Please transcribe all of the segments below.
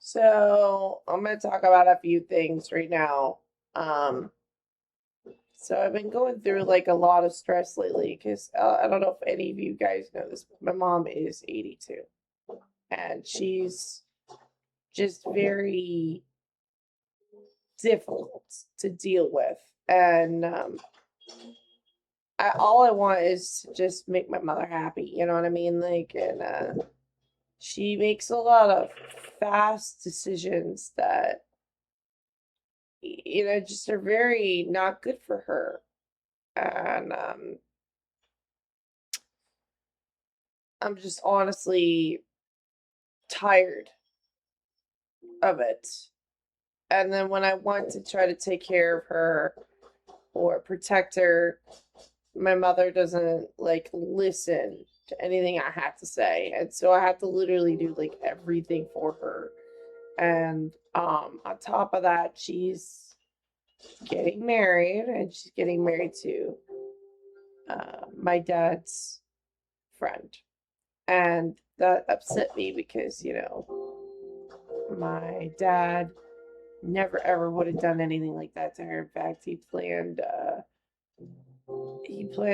So I'm going to talk about a few things right now. Um, so I've been going through like a lot of stress lately because I don't know if any of you guys know this, but my mom is 82 and she's just very difficult to deal with. And all I want is to just make my mother happy. You know what I mean? She makes a lot of fast decisions that just are very not good for her. And I'm just honestly tired of it. And then when I want to try to take care of her or protect her, my mother doesn't like listen to anything I have to say. And so I have to literally do like everything for her. And on top of that, she's getting married and she's getting married to my dad's friend. And that upset me because, my dad never ever would have done anything like that to her. In fact, he planned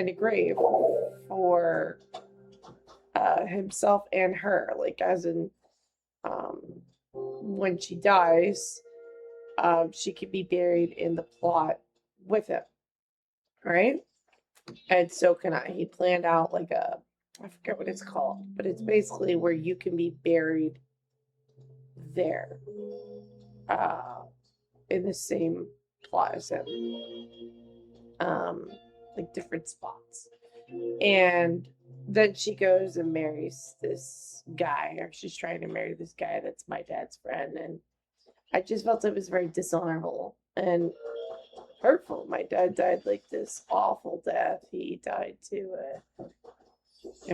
a grave for himself and her, like as in um, when she dies, she could be buried in the plot with him, right? And so can I. He planned out like I forget what it's called, but it's basically where you can be buried there, uh, in the same plot as him, um, like different spots. And then she goes and marries this guy, or she's trying to marry this guy that's my dad's friend. And I just felt it was very dishonorable and hurtful. My dad died like this awful death. He died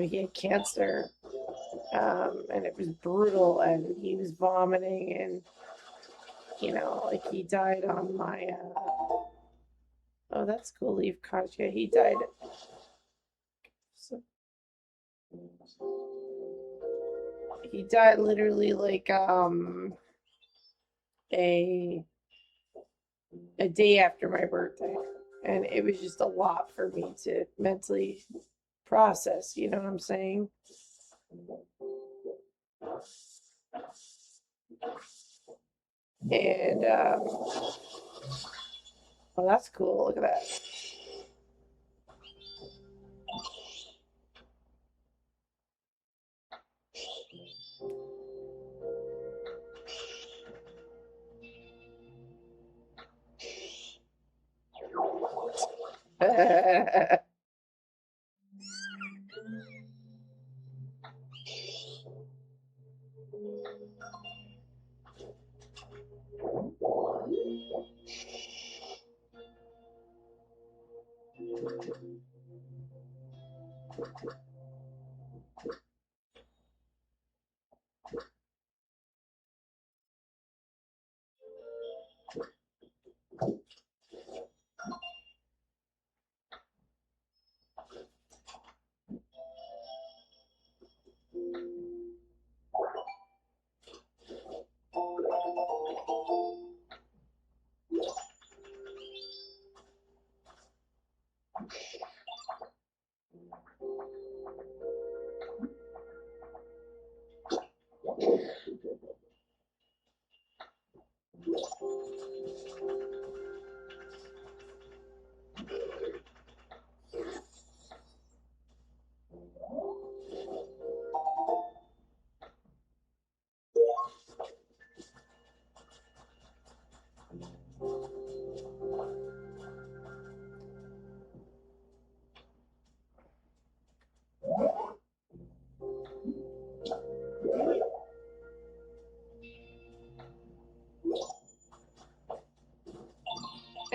he had cancer, and it was brutal, and he was vomiting, and like he died on my. Oh, that's cool, Leaf Katya. He died. So, he died literally like a a day after my birthday, and it was just a lot for me to mentally process. You know what I'm saying? And well, that's cool. Look at that.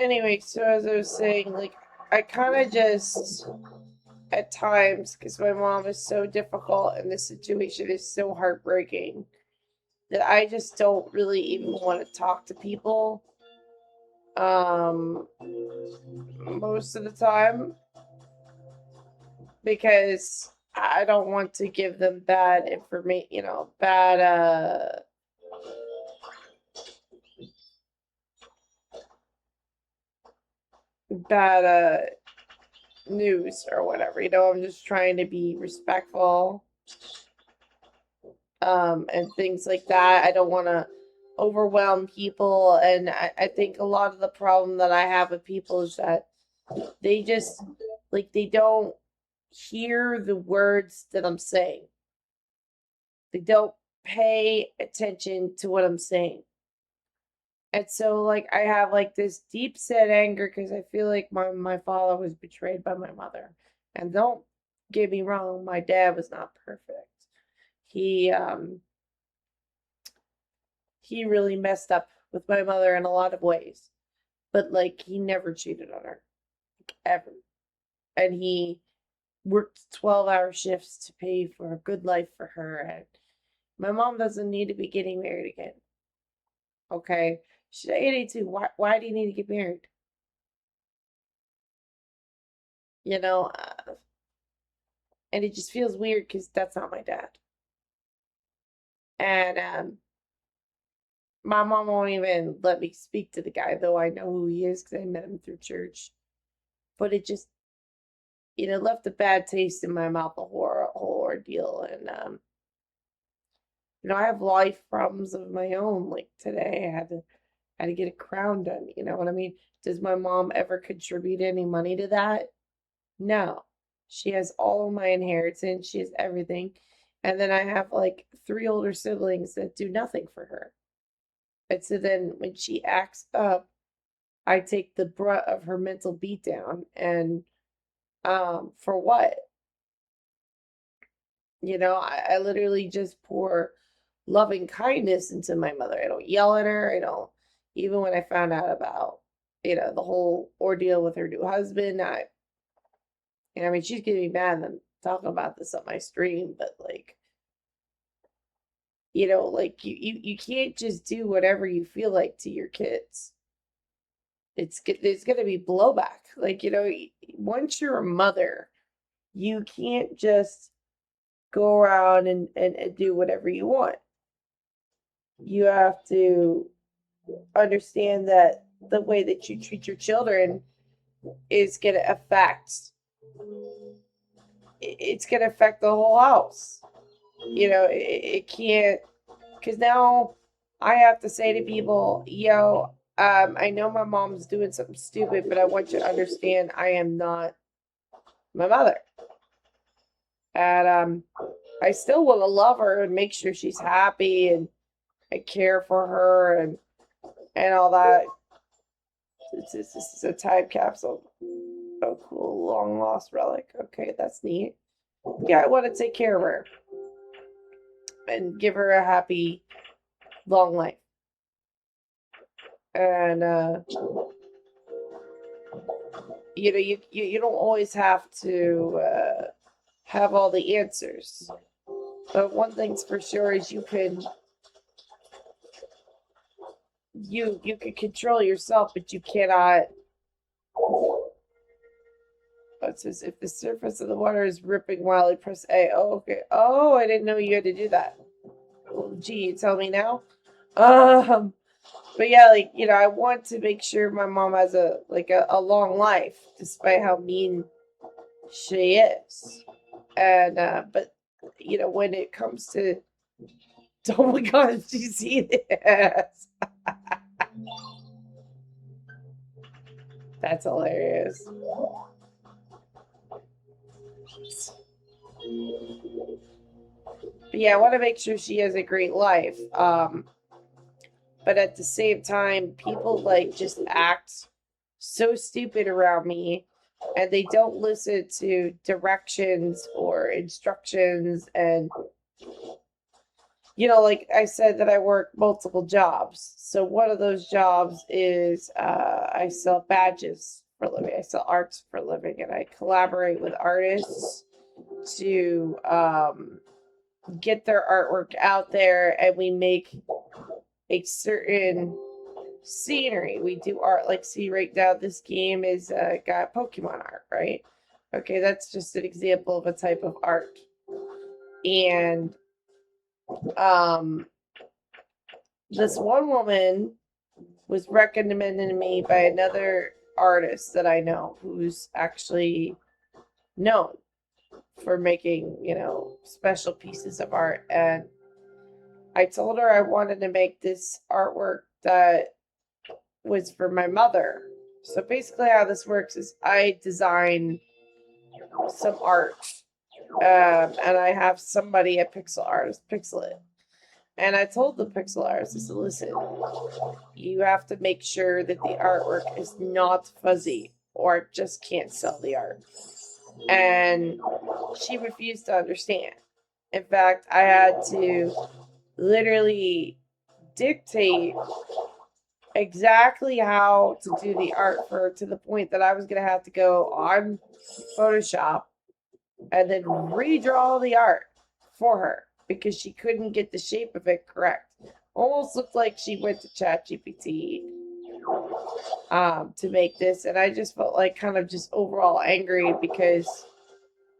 Anyway, so as I was saying, like, I kind of just, at times, because my mom is so difficult and this situation is so heartbreaking, that I just don't really even want to talk to people most of the time because I don't want to give them bad information, bad bad news or whatever. I'm just trying to be respectful, and things like that. I don't want to overwhelm people, and I think a lot of the problem that I have with people is that they just they don't hear the words that I'm saying. They don't pay attention to what I'm saying. And so I have this deep set anger because I feel like my father was betrayed by my mother. And don't get me wrong, my dad was not perfect. He he really messed up with my mother in a lot of ways. But he never cheated on her. Ever. And he worked 12-hour shifts to pay for a good life for her, and my mom doesn't need to be getting married again. Okay? She's 82. Why do you need to get married? You know, uh, and it just feels weird because that's not my dad. And my mom won't even let me speak to the guy, though I know who he is because I met him through church. But it just, left a bad taste in my mouth, the whole ordeal. And I have life problems of my own. Like today, I had to get a crown done. You know what I mean? Does my mom ever contribute any money to that? No. She has all of my inheritance. She has everything. And then I have three older siblings that do nothing for her. And so then when she acts up, I take the brunt of her mental beatdown. And for what? I literally just pour loving kindness into my mother. I don't yell at her. I don't, even when I found out about, the whole ordeal with her new husband, I mean, she's getting me mad that I'm talking about this on my stream, but you can't just do whatever you feel like to your kids. There's gonna be blowback. Once you're a mother, you can't just go around and do whatever you want. You have to understand that the way that you treat your children is gonna affect it's gonna affect the whole house. It can't, because now I have to say to people, I know my mom's doing something stupid, but I want you to understand I am not my mother. And I still want to love her and make sure she's happy and I care for her and all that. This is a time capsule. Oh, cool. Long lost relic. Okay, that's neat. Yeah, I want to take care of her and give her a happy, long life. And, you don't always have to have all the answers. But one thing's for sure is you can control yourself, but you cannot. It says if the surface of the water is ripping wildly, press A. Oh, okay. Oh, I didn't know you had to do that. Well, gee, you tell me now. But yeah, I want to make sure my mom has a long life, despite how mean she is. And but when it comes to, oh my god, did you see this? That's hilarious. But yeah, I want to make sure she has a great life. But at the same time, people just act so stupid around me and they don't listen to directions or instructions. And like I said, that I work multiple jobs. So one of those jobs is I sell badges for a living. I sell arts for a living, and I collaborate with artists to get their artwork out there, and we make a certain scenery. We do art, see right now this game is got Pokemon art, right? Okay, that's just an example of a type of art. And this one woman was recommended to me by another artist that I know who's actually known for making, special pieces of art. And I told her I wanted to make this artwork that was for my mother. So basically, how this works is I design some art, and I have somebody, a pixel artist, pixel it. And I told the pixel artist, I said, listen, you have to make sure that the artwork is not fuzzy or I just can't sell the art. And she refused to understand. In fact, I had to literally dictate exactly how to do the art for her, to the point that I was going to have to go on Photoshop and then redraw the art for her because she couldn't get the shape of it correct. Almost looked like she went to ChatGPT to make this, and I just felt like kind of just overall angry because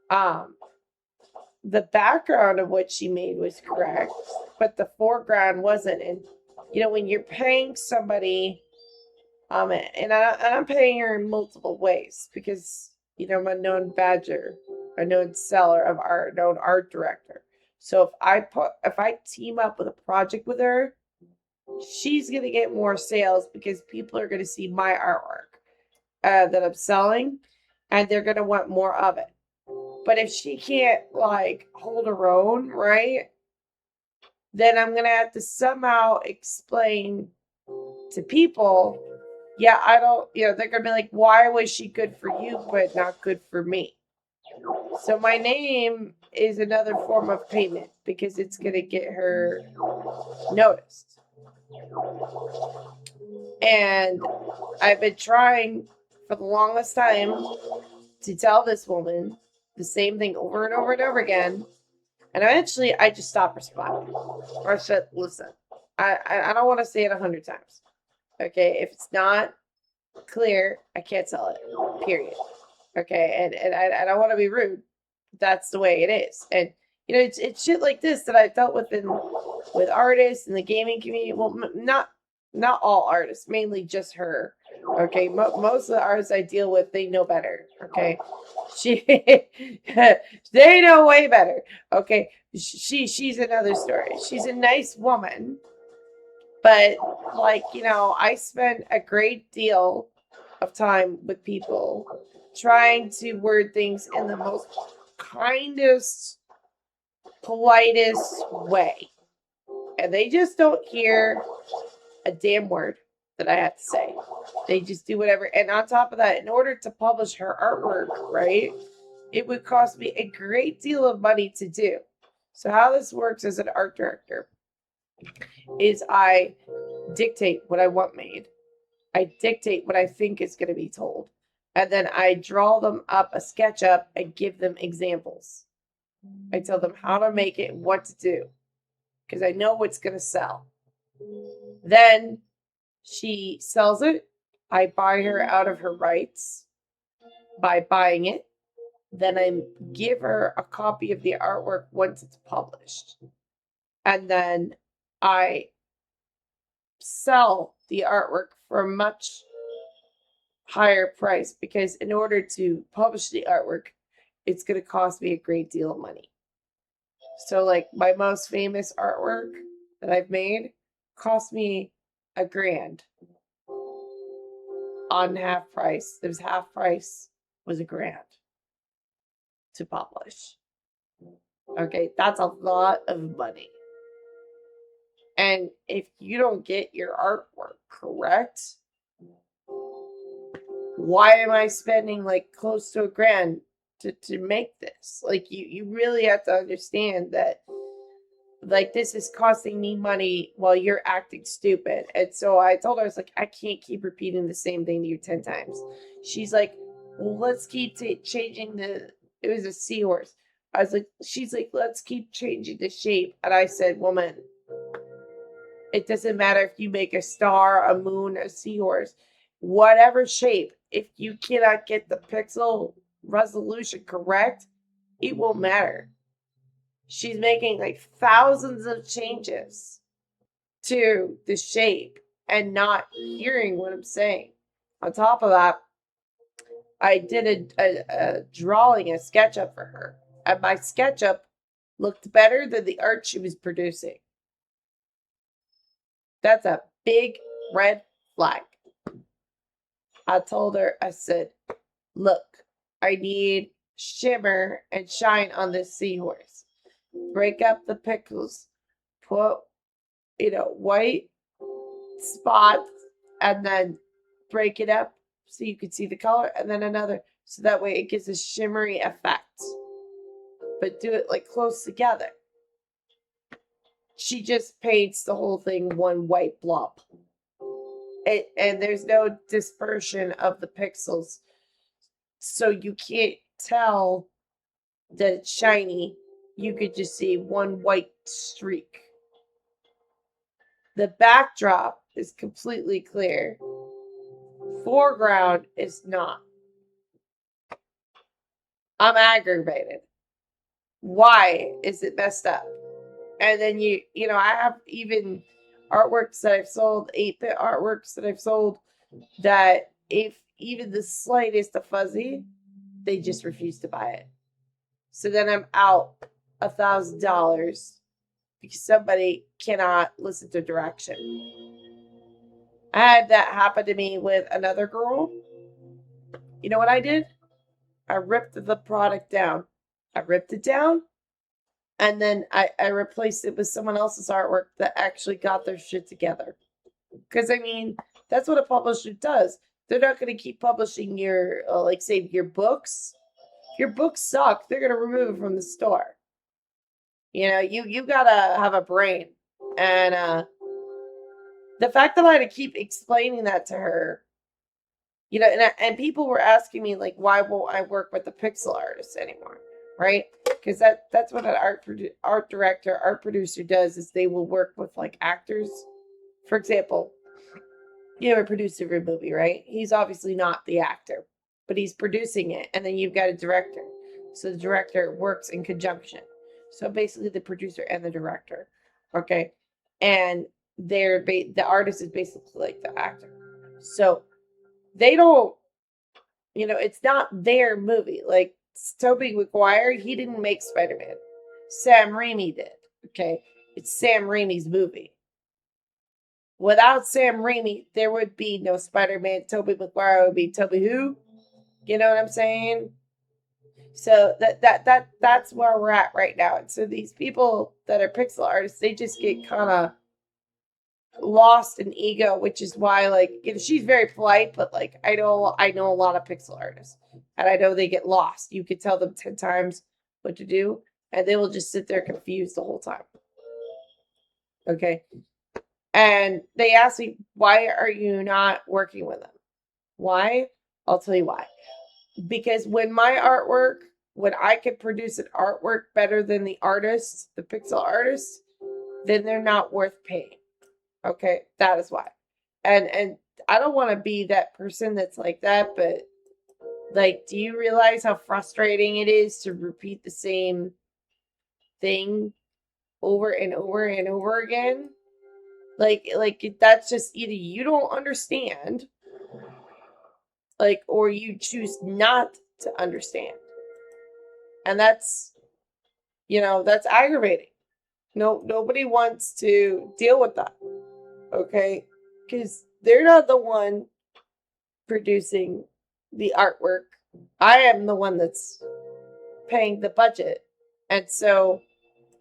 the background of what she made was correct, but the foreground wasn't. And when you're paying somebody, and I'm paying her in multiple ways because I'm a known badger, a known seller of art, known art director. So if I team up with a project with her, she's gonna get more sales because people are gonna see my artwork that I'm selling, and they're gonna want more of it. But if she can't hold her own, right, then I'm gonna have to somehow explain to people, yeah, I don't, they're gonna be like, why was she good for you but not good for me? So my name is another form of payment because it's gonna get her noticed. And I've been trying for the longest time to tell this woman the same thing over and over and over again. And eventually I just stopped responding. Or I said, listen, I don't want to say it 100 times. Okay, if it's not clear, I can't sell it. Period. Okay, and I don't want to be rude. That's the way it is. And it's shit like this that I've dealt with with artists in the gaming community. Well, not all artists, mainly just her. Okay, most of the artists I deal with, they know better. Okay, they know way better. Okay, she's another story. She's a nice woman, but I spend a great deal of time with people trying to word things in the most kindest, politest way. And they just don't hear a damn word that I have to say. They just do whatever. And on top of that, in order to publish her artwork, right, it would cost me a great deal of money to do. So how this works as an art director is I dictate what I want made. I dictate what I think is going to be told. And then I draw them up a SketchUp and give them examples. I tell them how to make it and what to do because I know what's going to sell. Then she sells it. I buy her out of her rights by buying it. Then I give her a copy of the artwork once it's published. And then I sell the artwork for a much higher price because in order to publish the artwork, it's going to cost me a great deal of money. So my most famous artwork that I've made cost me $1,000 on half price. It was half price was $1,000 to publish. Okay, that's a lot of money. And if you don't get your artwork correct, why am I spending close to $1,000 to make this? You really have to understand that this is costing me money while you're acting stupid. And so I told her, I was like, I can't keep repeating the same thing to you 10 times. She's like, well, let's keep changing it was a seahorse. She's like, let's keep changing the shape. And I said, woman, it doesn't matter if you make a star, a moon, a seahorse, whatever shape. If you cannot get the pixel resolution correct, it won't matter. She's making thousands of changes to the shape and not hearing what I'm saying. On top of that, I did a drawing, a SketchUp for her. And my SketchUp looked better than the art she was producing. That's a big red flag. I told her, I said, look, I need shimmer and shine on this seahorse. Break up the pixels. Put, white spots and then break it up so you can see the color and then another. So that way it gives a shimmery effect. But do it like close together. She just paints the whole thing one white blob. And there's no dispersion of the pixels. So you can't tell that it's shiny. You could just see one white streak. The backdrop is completely clear. Foreground is not. I'm aggravated. Why is it messed up? And then I have even artworks that I've sold, 8-bit artworks that I've sold, that if even the slightest of fuzzy, they just refuse to buy it. So then I'm out $1,000 because somebody cannot listen to direction. I had that happen to me with another girl. You know what I did? I ripped the product down. I ripped it down. And then I replaced it with someone else's artwork that actually got their shit together. Because, that's what a publisher does. They're not going to keep publishing your, say, your books. If your books suck, they're going to remove it from the store. You got to have a brain. And the fact that I had to keep explaining that to her, and people were asking me, like, why won't I work with the pixel artist anymore? Right? Because that's what an art director, art producer does, is they will work with like actors. For example, you have a producer of a movie, right? He's obviously not the actor, but he's producing it, and then you've got a director. So the director works in conjunction. So basically, the producer and the director, okay, and the artist is basically like the actor. So they don't, it's not their movie. Like Tobey Maguire, he didn't make Spider-Man. Sam Raimi did. Okay. It's Sam Raimi's movie. Without Sam Raimi, there would be no Spider-Man. Tobey Maguire would be Toby who? You know what I'm saying? So that's where we're at right now. And so these people that are pixel artists, they just get kind of lost in ego, which is why, like, she's very polite, but like I know a lot of pixel artists, and I know they get lost. You could tell them 10 times what to do, and they will just sit there confused the whole time. Okay. And they ask me, why are you not working with them? Why? I'll tell you why. Because when I can produce an artwork better than the artist, the pixel artist, then they're not worth paying. Okay, that is why. And I don't want to be that person that's like that, but like, do you realize how frustrating it is to repeat the same thing over and over and over again? Like that's just either you don't understand, like, or you choose not to understand. And that's aggravating. Nobody wants to deal with that. Okay? Because they're not the one producing the artwork. I am the one that's paying the budget. And so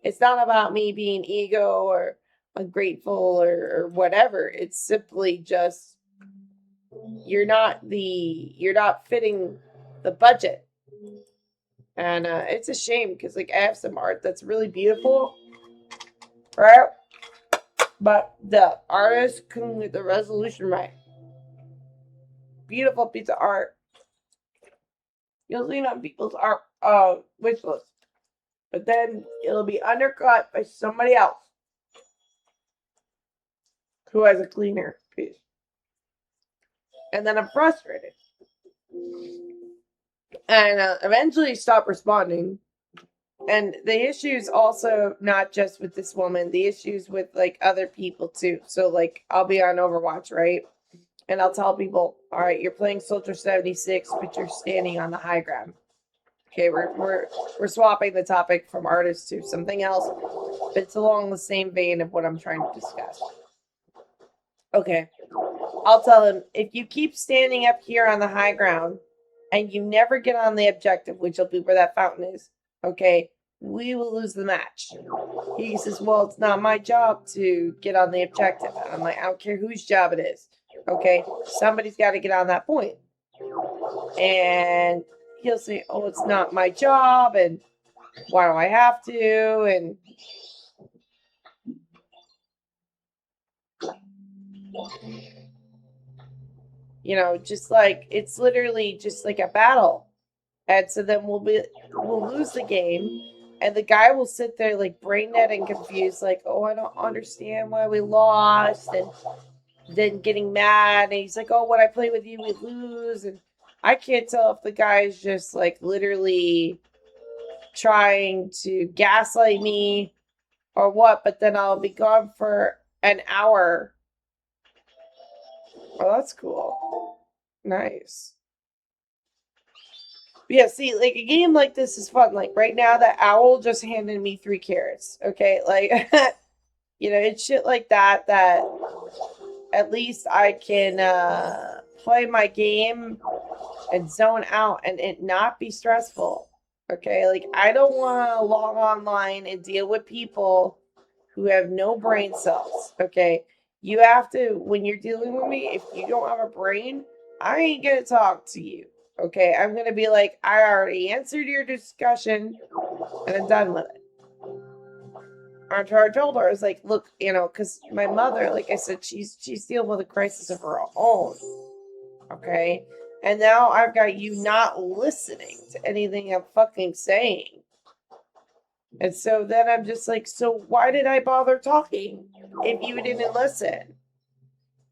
it's not about me being ego or ungrateful or whatever. It's simply just you're not fitting the budget. And it's a shame because like I have some art that's really beautiful, right? But the artist couldn't get the resolution right. Beautiful piece of art. You'll see it on people's art wish list. But then it'll be undercut by somebody else who has a cleaner piece. And then I'm frustrated. And eventually stop responding. And the issue's also not just with this woman. The issue's with like other people too. So like I'll be on Overwatch, right? And I'll tell people, all right, you're playing Soldier 76, but you're standing on the high ground. Okay, we're swapping the topic from artists to something else, but it's along the same vein of what I'm trying to discuss. Okay, I'll tell them, if you keep standing up here on the high ground and you never get on the objective, which will be where that fountain is, okay, we will lose the match. He says, well, it's not my job to get on the objective. And I'm like, I don't care whose job it is. Okay, somebody's got to get on that point. And he'll say, oh, it's not my job, and why do I have to? And you know, just like it's literally just like a battle. And so then we'll lose the game, and the guy will sit there like brain dead and confused, like, oh, I don't understand why we lost, and then getting mad, and he's like, oh, when I play with you, we lose, and I can't tell if the guy's just like literally trying to gaslight me or what, but then I'll be gone for an hour. Oh, that's cool. Nice. But yeah, see, like a game like this is fun. Like right now, that owl just handed me 3 carrots. Okay, like you know, it's shit like that that at least I can play my game and zone out and it not be stressful. Okay, like I don't want to log online and deal with people who have no brain cells. Okay, you have to, when you're dealing with me, if you don't have a brain, I ain't gonna talk to you. Okay, I'm gonna be like, I already answered your discussion and I'm done with it. After I told her, I was like, look, you know, because my mother, like I said, she's dealing with a crisis of her own. Okay, and now I've got you not listening to anything I'm fucking saying. And so then I'm just like, so why did I bother talking if you didn't listen?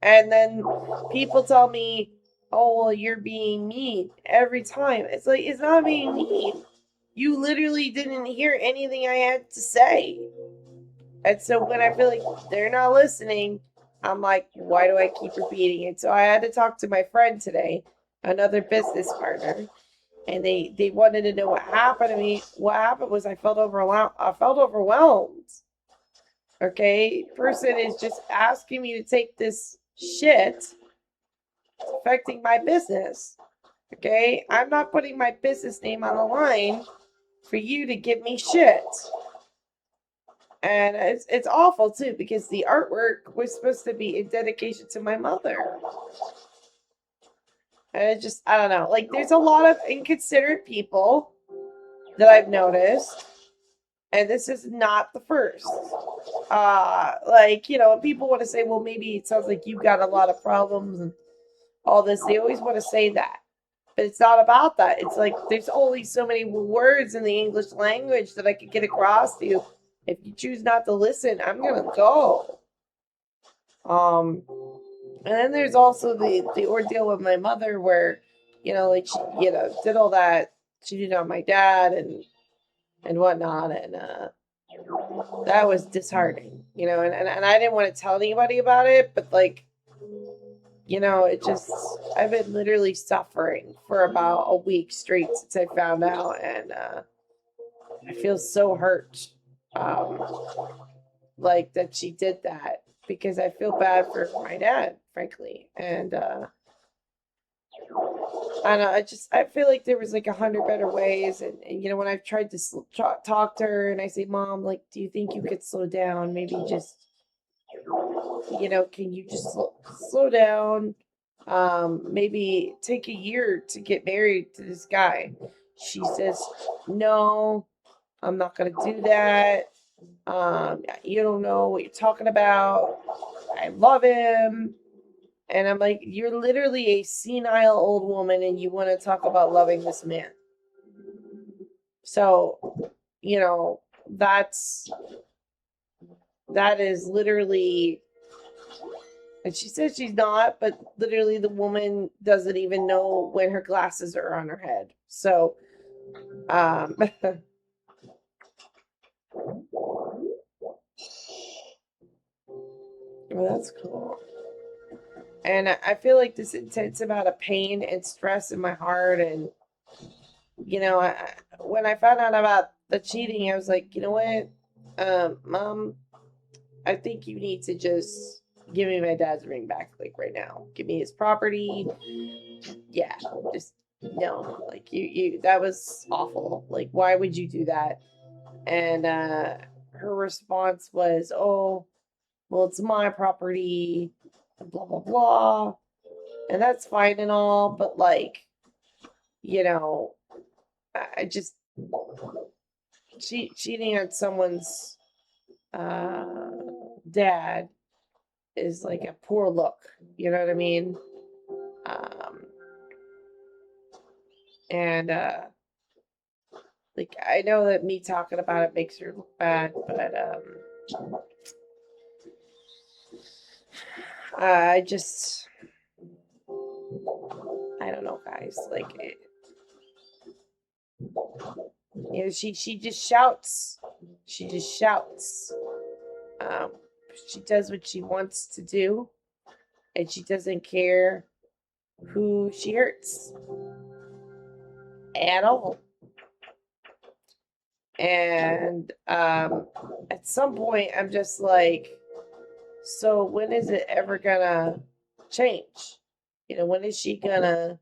And then people tell me, oh, well, you're being mean every time. It's like, it's not being mean. You literally didn't hear anything I had to say. And so when I feel like they're not listening, I'm like, why do I keep repeating it? So I had to talk to my friend today, another business partner, and they wanted to know what happened to me. What happened was I felt overwhelmed. Okay, person is just asking me to take this shit. It's affecting my business. Okay, I'm not putting my business name on the line for you to give me shit. And it's awful too because the artwork was supposed to be in dedication to my mother. And it just, I don't know. Like, there's a lot of inconsiderate people that I've noticed, and this is not the first. Like, you know, people want to say, well, maybe it sounds like you've got a lot of problems and all this. They always want to say that. But it's not about that. It's like there's only so many words in the English language that I could get across to you. If you choose not to listen, I'm gonna go. And then there's also the ordeal with my mother where, you know, like she, you know, did all that she did on my dad and whatnot, and that was disheartening, you know, and I didn't want to tell anybody about it, but like, you know, it just, I've been literally suffering for about a week straight since I found out, and I feel so hurt, um, like that she did that because I feel bad for my dad, frankly, and I don't know. I feel like there was like 100 better ways, and you know, when I've tried to talk to her, and I say, "Mom, like, do you think you could slow down? Maybe just, you know, can you just slow down? Maybe take a year to get married to this guy." She says, "No, I'm not gonna do that. You don't know what you're talking about. I love him." And I'm like, you're literally a senile old woman and you want to talk about loving this man. So, you know, that is literally, and she says she's not, but literally the woman doesn't even know when her glasses are on her head. So, well, that's cool. And I feel like this intense amount of pain and stress in my heart. And, when I found out about the cheating, I was like, you know what? Mom, I think you need to just give me my dad's ring back, like right now. Give me his property. Yeah, just no. Like that was awful. Like, why would you do that? And her response was, oh, well, it's my property, blah, blah, blah. And that's fine and all, but like, you know, I just cheating on someone's uh, dad is like a poor look. You know what I mean? Um, and like I know that me talking about it makes her look bad, but I just I don't know, guys. Like she just shouts. She just shouts. Um, she does what she wants to do, and she doesn't care who she hurts at all. And at some point, I'm just like, so when is it ever gonna change? When is she gonna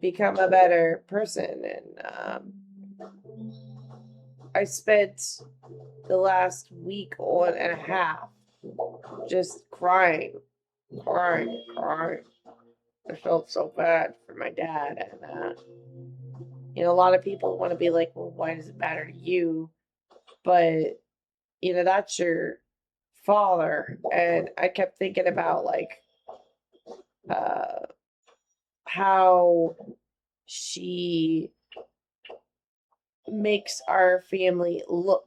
become a better person? And I spent the last week and a half just crying, crying, crying. I felt so bad for my dad. And, a lot of people want to be like, well, why does it matter to you? But, that's your father. And I kept thinking about like uh, how she makes our family look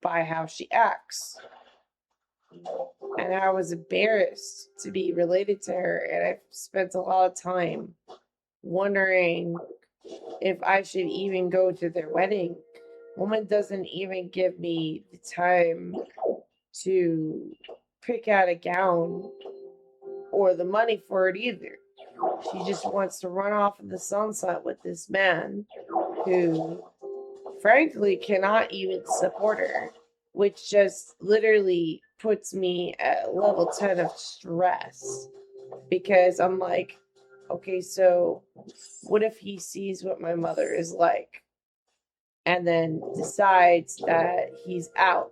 by how she acts. And I was embarrassed to be related to her. And I spent a lot of time wondering if I should even go to their wedding. Woman doesn't even give me the time to pick out a gown or the money for it either. She just wants to run off in the sunset with this man who, frankly, cannot even support her, which just literally puts me at level 10 of stress because I'm like, okay, so what if he sees what my mother is like and then decides that he's out?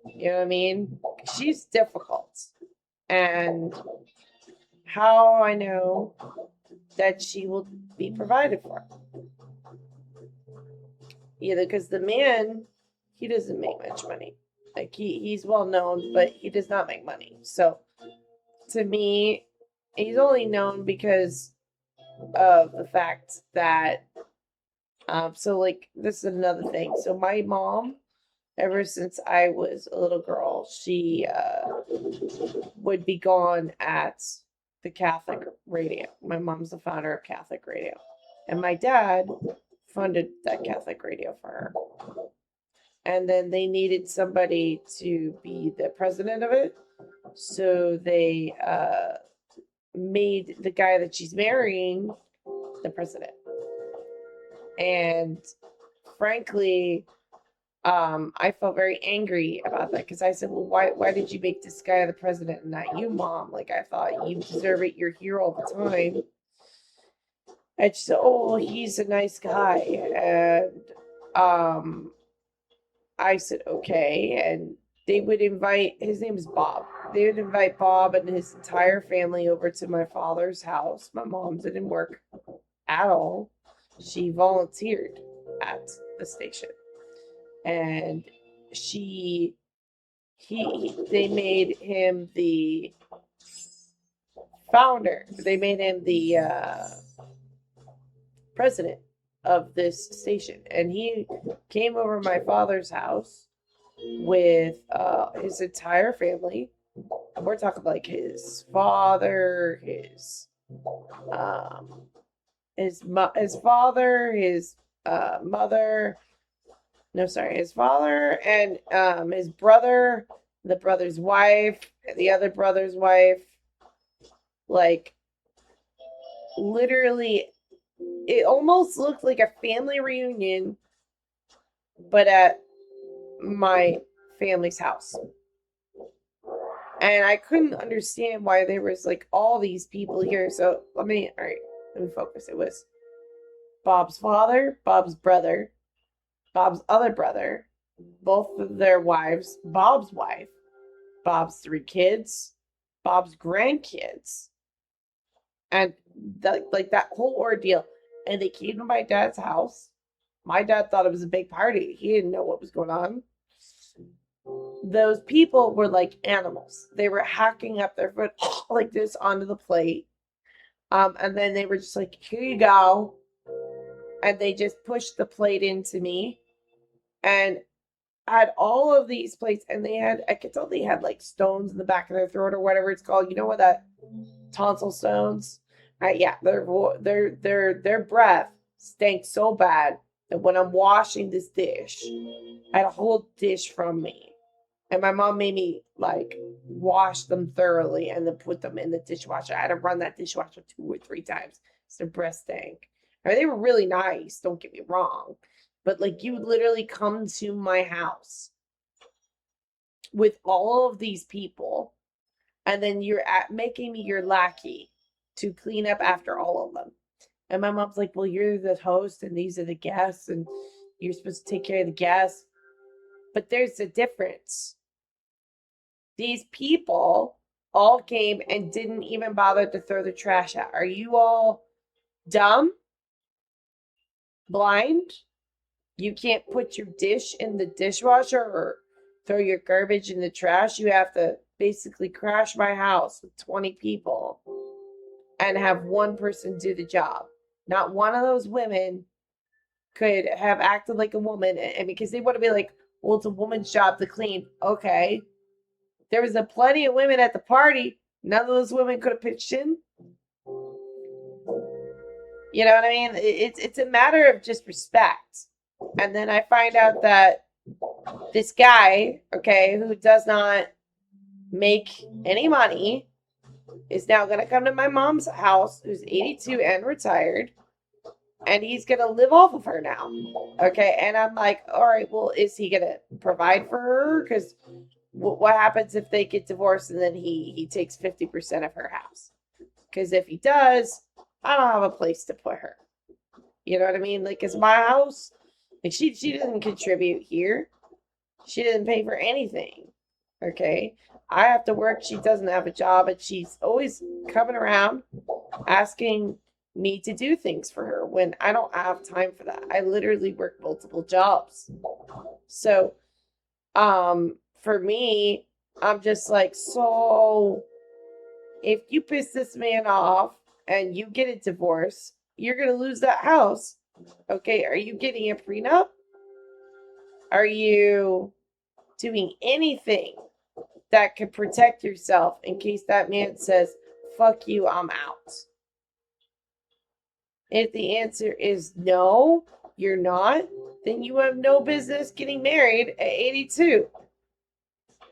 You know what I mean? She's difficult. And how I know that she will be provided for. Because the man, he doesn't make much money. Like he's well known, but he does not make money. So to me, he's only known because of the fact that so like this is another thing. So my mom, ever since I was a little girl, she would be gone at the Catholic radio. My mom's the founder of Catholic radio. And my dad funded that Catholic radio for her. And then they needed somebody to be the president of it. So they made the guy that she's marrying the president. And frankly, I felt very angry about that because I said, well, why did you make this guy the president and not you, Mom? Like, I thought you deserve it. You're here all the time. And she said, oh, he's a nice guy. And I said, okay. And they would invite, his name is Bob. They would invite Bob and his entire family over to my father's house. My mom didn't work at all. She volunteered at the station. And they made him the founder. They made him the president of this station. And he came over my father's house with his entire family. And we're talking like his father, his father, his mother. No, sorry, his father and his brother, the brother's wife, the other brother's wife. Like, literally, it almost looked like a family reunion, but at my family's house. And I couldn't understand why there was like all these people here. So let me focus. It was Bob's father, Bob's brother, Bob's other brother, both of their wives, Bob's wife, Bob's 3 kids, Bob's grandkids, and that whole ordeal. And they came to my dad's house. My dad thought it was a big party. He didn't know what was going on. Those people were like animals. They were hacking up their foot like this onto the plate. And then they were just like, here you go. And they just pushed the plate into me. And I had all of these plates, and I could tell they had like stones in the back of their throat or whatever it's called. You know what, that tonsil stones? Yeah, their breath stank so bad that when I'm washing this dish, I had a whole dish from me. And my mom made me like wash them thoroughly and then put them in the dishwasher. I had to run that dishwasher 2 or 3 times. So their breath stank. I mean, they were really nice, don't get me wrong. But like, you would literally come to my house with all of these people, and then you're making me your lackey to clean up after all of them. And my mom's like, well, you're the host and these are the guests and you're supposed to take care of the guests. But there's a difference. These people all came and didn't even bother to throw the trash out. Are you all dumb? Blind? You can't put your dish in the dishwasher or throw your garbage in the trash. You have to basically crash my house with 20 people and have one person do the job. Not one of those women could have acted like a woman, and because they want to be like, well, it's a woman's job to clean. Okay. There was plenty of women at the party. None of those women could have pitched in. You know what I mean? It's a matter of just respect. And then I find out that this guy, okay, who does not make any money, is now going to come to my mom's house, who's 82 and retired, and he's going to live off of her now. Okay, and I'm like, all right, well, is he going to provide for her? Because what happens if they get divorced and then he takes 50% of her house? Because if he does, I don't have a place to put her. You know what I mean? Like, it's my house. Like, she doesn't contribute here. She didn't pay for anything. Okay? I have to work. She doesn't have a job, and she's always coming around asking me to do things for her when I don't have time for that. I literally work multiple jobs. So, for me, I'm just like, so if you piss this man off and you get a divorce, you're going to lose that house. Okay, are you getting a prenup? Are you doing anything that could protect yourself in case that man says, fuck you, I'm out? If the answer is no, you're not, then you have no business getting married at 82.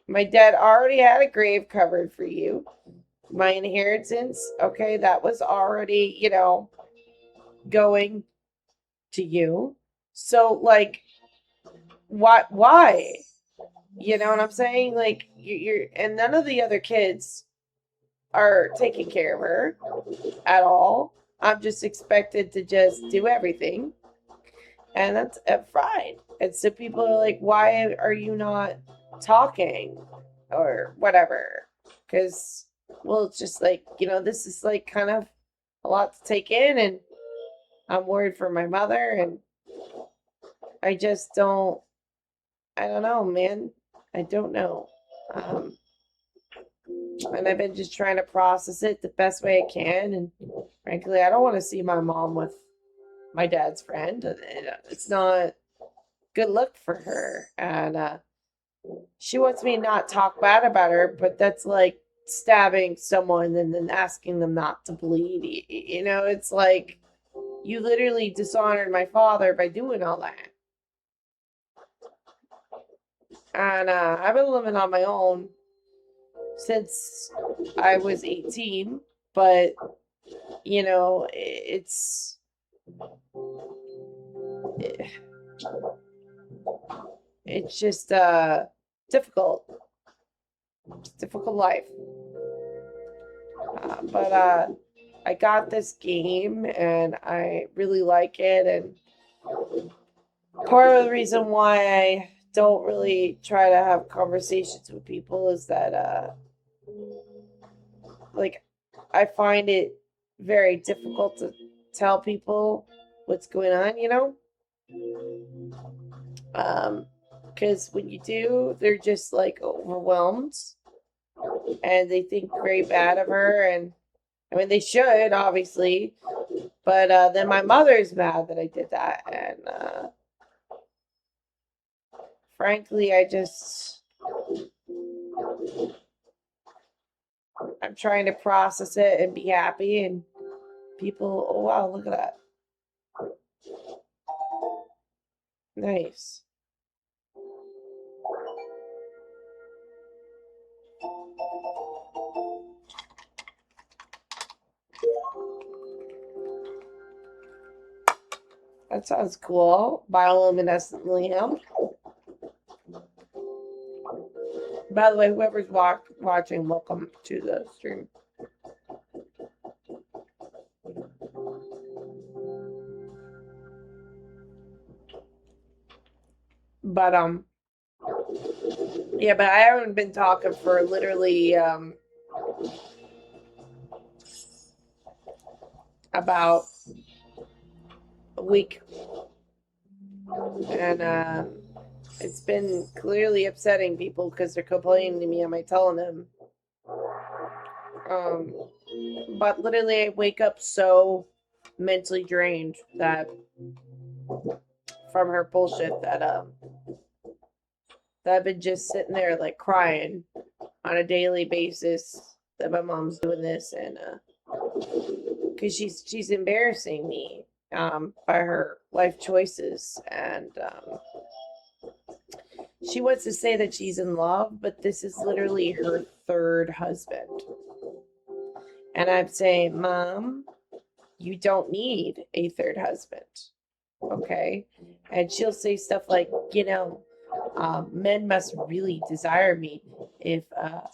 My dad already had a grave covered for you. My inheritance, okay, that was already, going to you. So, like, why? You know what I'm saying? Like, and none of the other kids are taking care of her at all. I'm just expected to just do everything. And that's fried. And so people are like, why are you not talking or whatever? Because, well, it's just like, this is like kind of a lot to take in. And I'm worried for my mother. And I just don't know, man. I don't know. And I've been just trying to process it the best way I can. And frankly, I don't want to see my mom with my dad's friend. It's not good look for her. And she wants me to not talk bad about her, but that's like stabbing someone and then asking them not to bleed. It's like you literally dishonored my father by doing all that. And I've been living on my own since I was 18, but you know, it's just difficult. It's a difficult life. But I got this game and I really like it. And part of the reason why I don't really try to have conversations with people is that, like, I find it very difficult to tell people what's going on, you know? Because when you do, they're just like overwhelmed and they think very bad of her. And I mean, they should, obviously. But then my mother's mad that I did that. And frankly, I'm trying to process it and be happy. And people, oh, wow, look at that. Nice. That sounds cool. Bioluminescent lamp. By the way, whoever's watching, welcome to the stream. But yeah, but I haven't been talking for literally about a week, and it's been clearly upsetting people because they're complaining to me. Am I telling them? But literally, I wake up so mentally drained that from her bullshit that I've been just sitting there like crying on a daily basis that my mom's doing this, and because she's embarrassing me by her life choices, and she wants to say that she's in love, but this is literally her third husband. And I'm saying, Mom, you don't need a third husband. Okay. And she'll say stuff like, men must really desire me if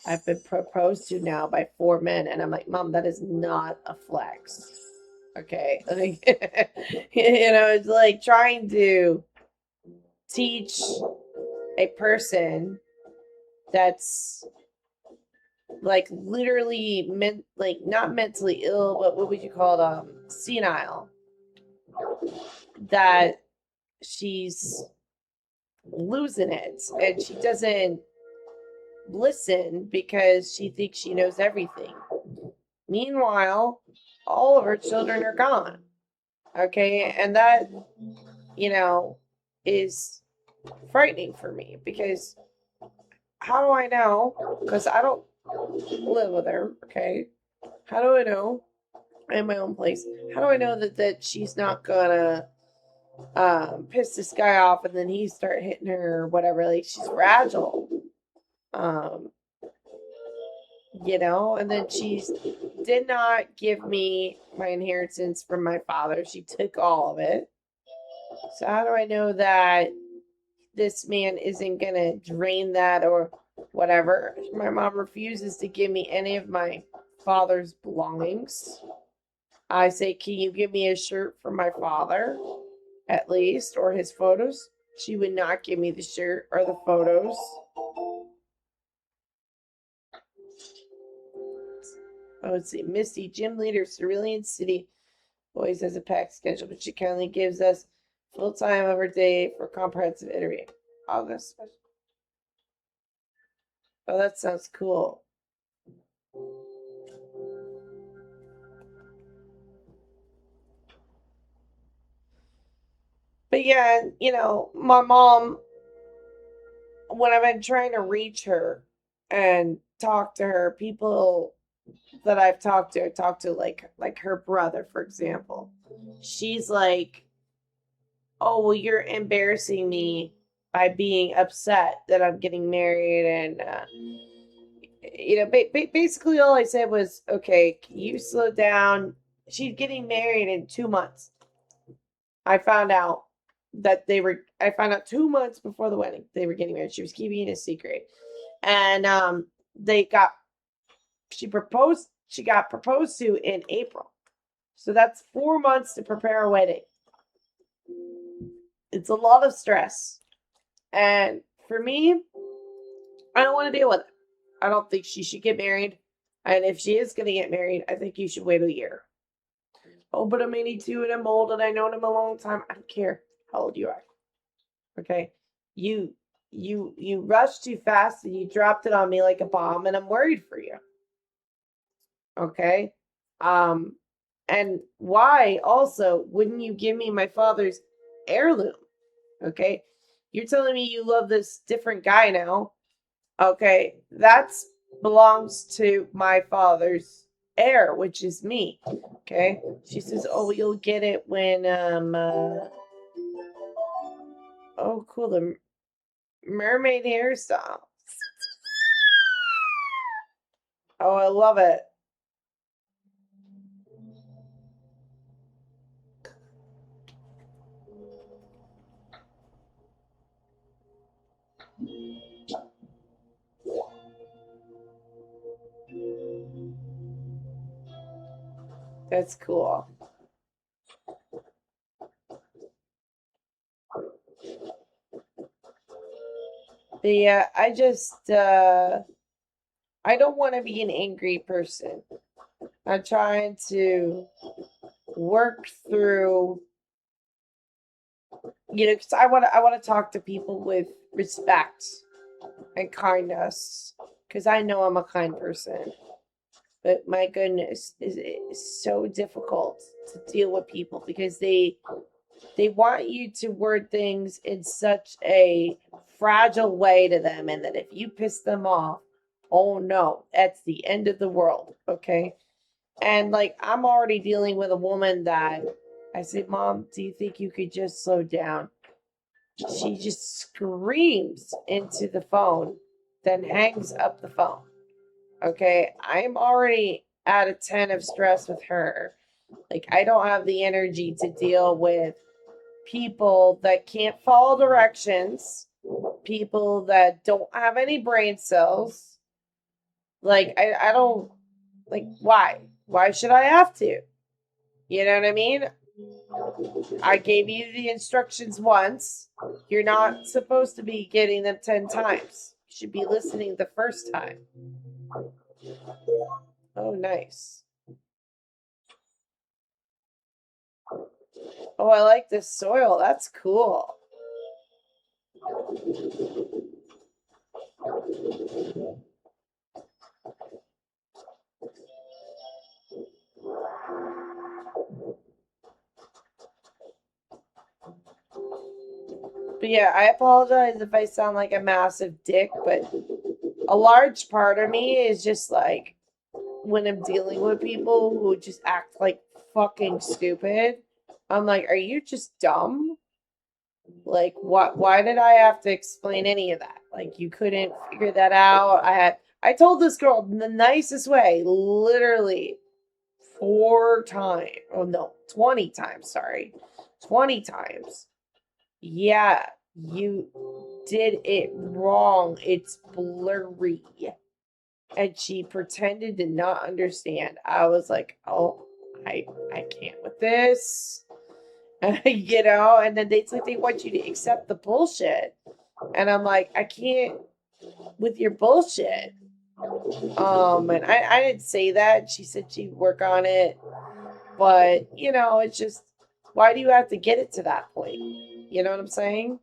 I've been proposed to now by 4 men. And I'm like, Mom, that is not a flex. Okay. Like, it's like trying to teach a person that's like literally like not mentally ill, but what would you call it? Senile. That she's losing it and she doesn't listen because she thinks she knows everything. Meanwhile, all of her children are gone. Okay, and that is frightening for me because how do I know? Because I don't live with her. Okay, how do I know? In my own place. How do I know that she's not gonna piss this guy off and then he start hitting her or whatever? Like she's fragile. Um, and then she did not give me my inheritance from my father. She took all of it. So how do I know that this man isn't gonna drain that or whatever? My mom refuses to give me any of my father's belongings. I say, can you give me a shirt for my father, at least, or his photos? She would not give me the shirt or the photos. Oh, let's see. Misty, gym leader, Cerulean City, always has a packed schedule, but she currently gives us full time of her day for comprehensive interview. August. Oh, that sounds cool. But yeah, my mom, when I've been trying to reach her and talk to her, people that I've talked to like her brother, for example. She's like, "Oh, well, you're embarrassing me by being upset that I'm getting married. And, basically all I said was, okay, can you slow down? She's getting married in 2 months. I found out I found out 2 months before the wedding they were getting married. She was keeping it a secret. And they got she got proposed to in April. So that's 4 months to prepare a wedding. It's a lot of stress. And for me, I don't want to deal with it. I don't think she should get married. And if she is going to get married, I think you should wait a year. Oh, but I'm 82 and I'm old and I known him a long time. I don't care how old you are. Okay? You rushed too fast and you dropped it on me like a bomb, and I'm worried for you. Okay? And why also wouldn't you give me my father's heirloom? Okay? You're telling me you love this different guy now. Okay, that belongs to my father's heir, which is me. Okay? She says, "Oh, you'll get it when oh, cool, the mermaid hairstyle. Oh, I love it." That's cool. Yeah, I don't want to be an angry person. I'm trying to work through, because I want to talk to people with respect and kindness, because I know I'm a kind person. But my goodness, is so difficult to deal with people because they want you to word things in such a fragile way to them, and that if you piss them off, oh no, that's the end of the world. Okay. And like, I'm already dealing with a woman that I said, "Mom, do you think you could just slow down?" She just screams into the phone, then hangs up the phone. Okay. I'm already at a 10 of stress with her. Like, I don't have the energy to deal with people that can't follow directions, people that don't have any brain cells. Like, I don't, like, why? Why should I have to? You know what I mean? I gave you the instructions once. You're not supposed to be getting them 10 times. You should be listening the first time. Oh, nice. Oh, I like this soil. That's cool. But yeah, I apologize if I sound like a massive dick, but a large part of me is just like, when I'm dealing with people who just act like fucking stupid, I'm like, are you just dumb? Like, what? Why did I have to explain any of that? Like, you couldn't figure that out. I told this girl in the nicest way, literally 4 times. Oh no, 20 times. Sorry, 20 times. Yeah, you did it wrong. It's blurry. And she pretended to not understand. I was like, "Oh, I can't with this." And then it's like they want you to accept the bullshit. And I'm like, "I can't with your bullshit." And I didn't say that. She said she'd work on it. But, it's just, why do you have to get it to that point? You know what I'm saying?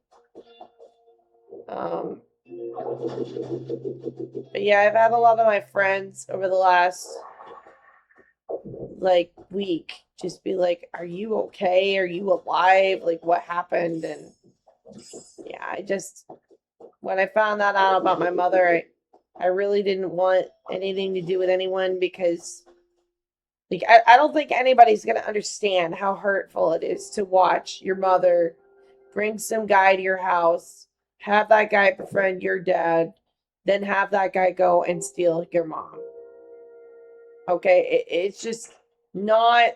Um, but yeah, I've had a lot of my friends over the last like week just be like, "Are you okay? Are you alive? Like, what happened?" And yeah, when I found that out about my mother, I really didn't want anything to do with anyone, because like, I don't think anybody's gonna understand how hurtful it is to watch your mother bring some guy to your house, have that guy befriend your dad, then have that guy go and steal your mom. Okay, it's just not.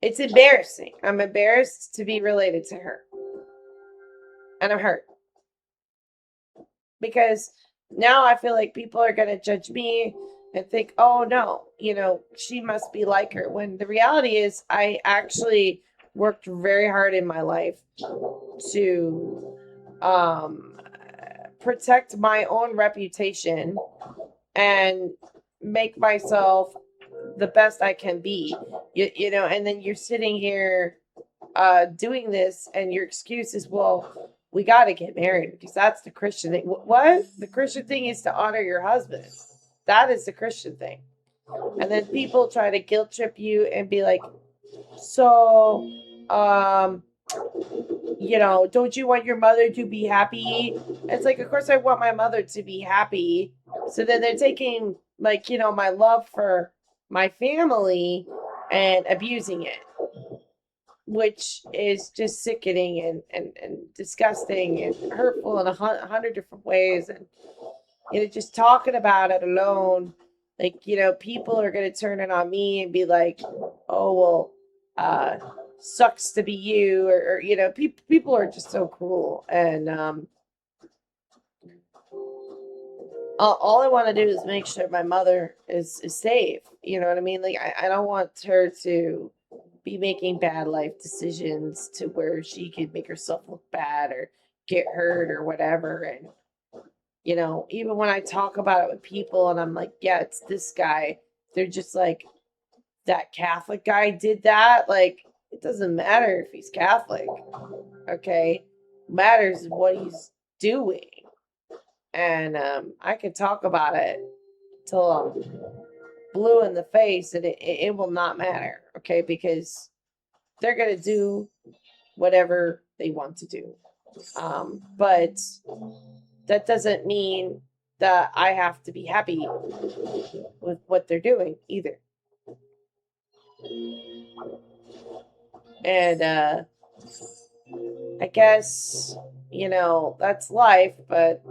It's embarrassing. I'm embarrassed to be related to her, and I'm hurt because now I feel like people are gonna judge me and think, oh no, she must be like her. When the reality is, I actually worked very hard in my life to protect my own reputation and make myself the best I can be. And then you're sitting here doing this, and your excuse is, well, we got to get married because that's the Christian thing. What? The Christian thing is to honor your husband. That is the Christian thing. And then people try to guilt trip you and be like, so, don't you want your mother to be happy? It's like, of course I want my mother to be happy. So then they're taking, like, my love for my family and abusing it, which is just sickening and disgusting and hurtful in 100 different ways. And, just talking about it alone, like, people are going to turn it on me and be like, oh, well, sucks to be you, or people are just so cruel. And all I want to do is make sure my mother is safe. You know what I mean? Like, I don't want her to be making bad life decisions to where she could make herself look bad or get hurt or whatever. And even when I talk about it with people and I'm like, yeah, it's this guy, they're just like, that Catholic guy did that. Like, it doesn't matter if he's Catholic. Okay. Matters what he's doing. And I could talk about it till I'm blue in the face, and it will not matter. Okay. Because they're going to do whatever they want to do. But that doesn't mean that I have to be happy with what they're doing either. And I guess, that's life, but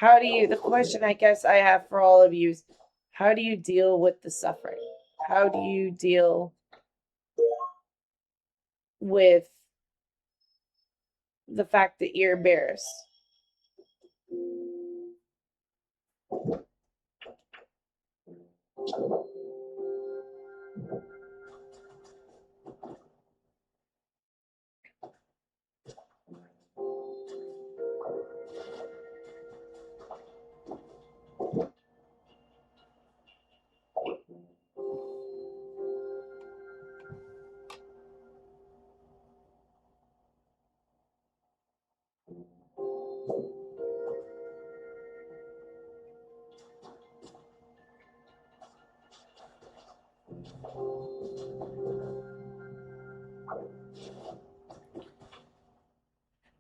the question I guess I have for all of you is, how do you deal with the suffering? How do you deal with the fact that you're embarrassed?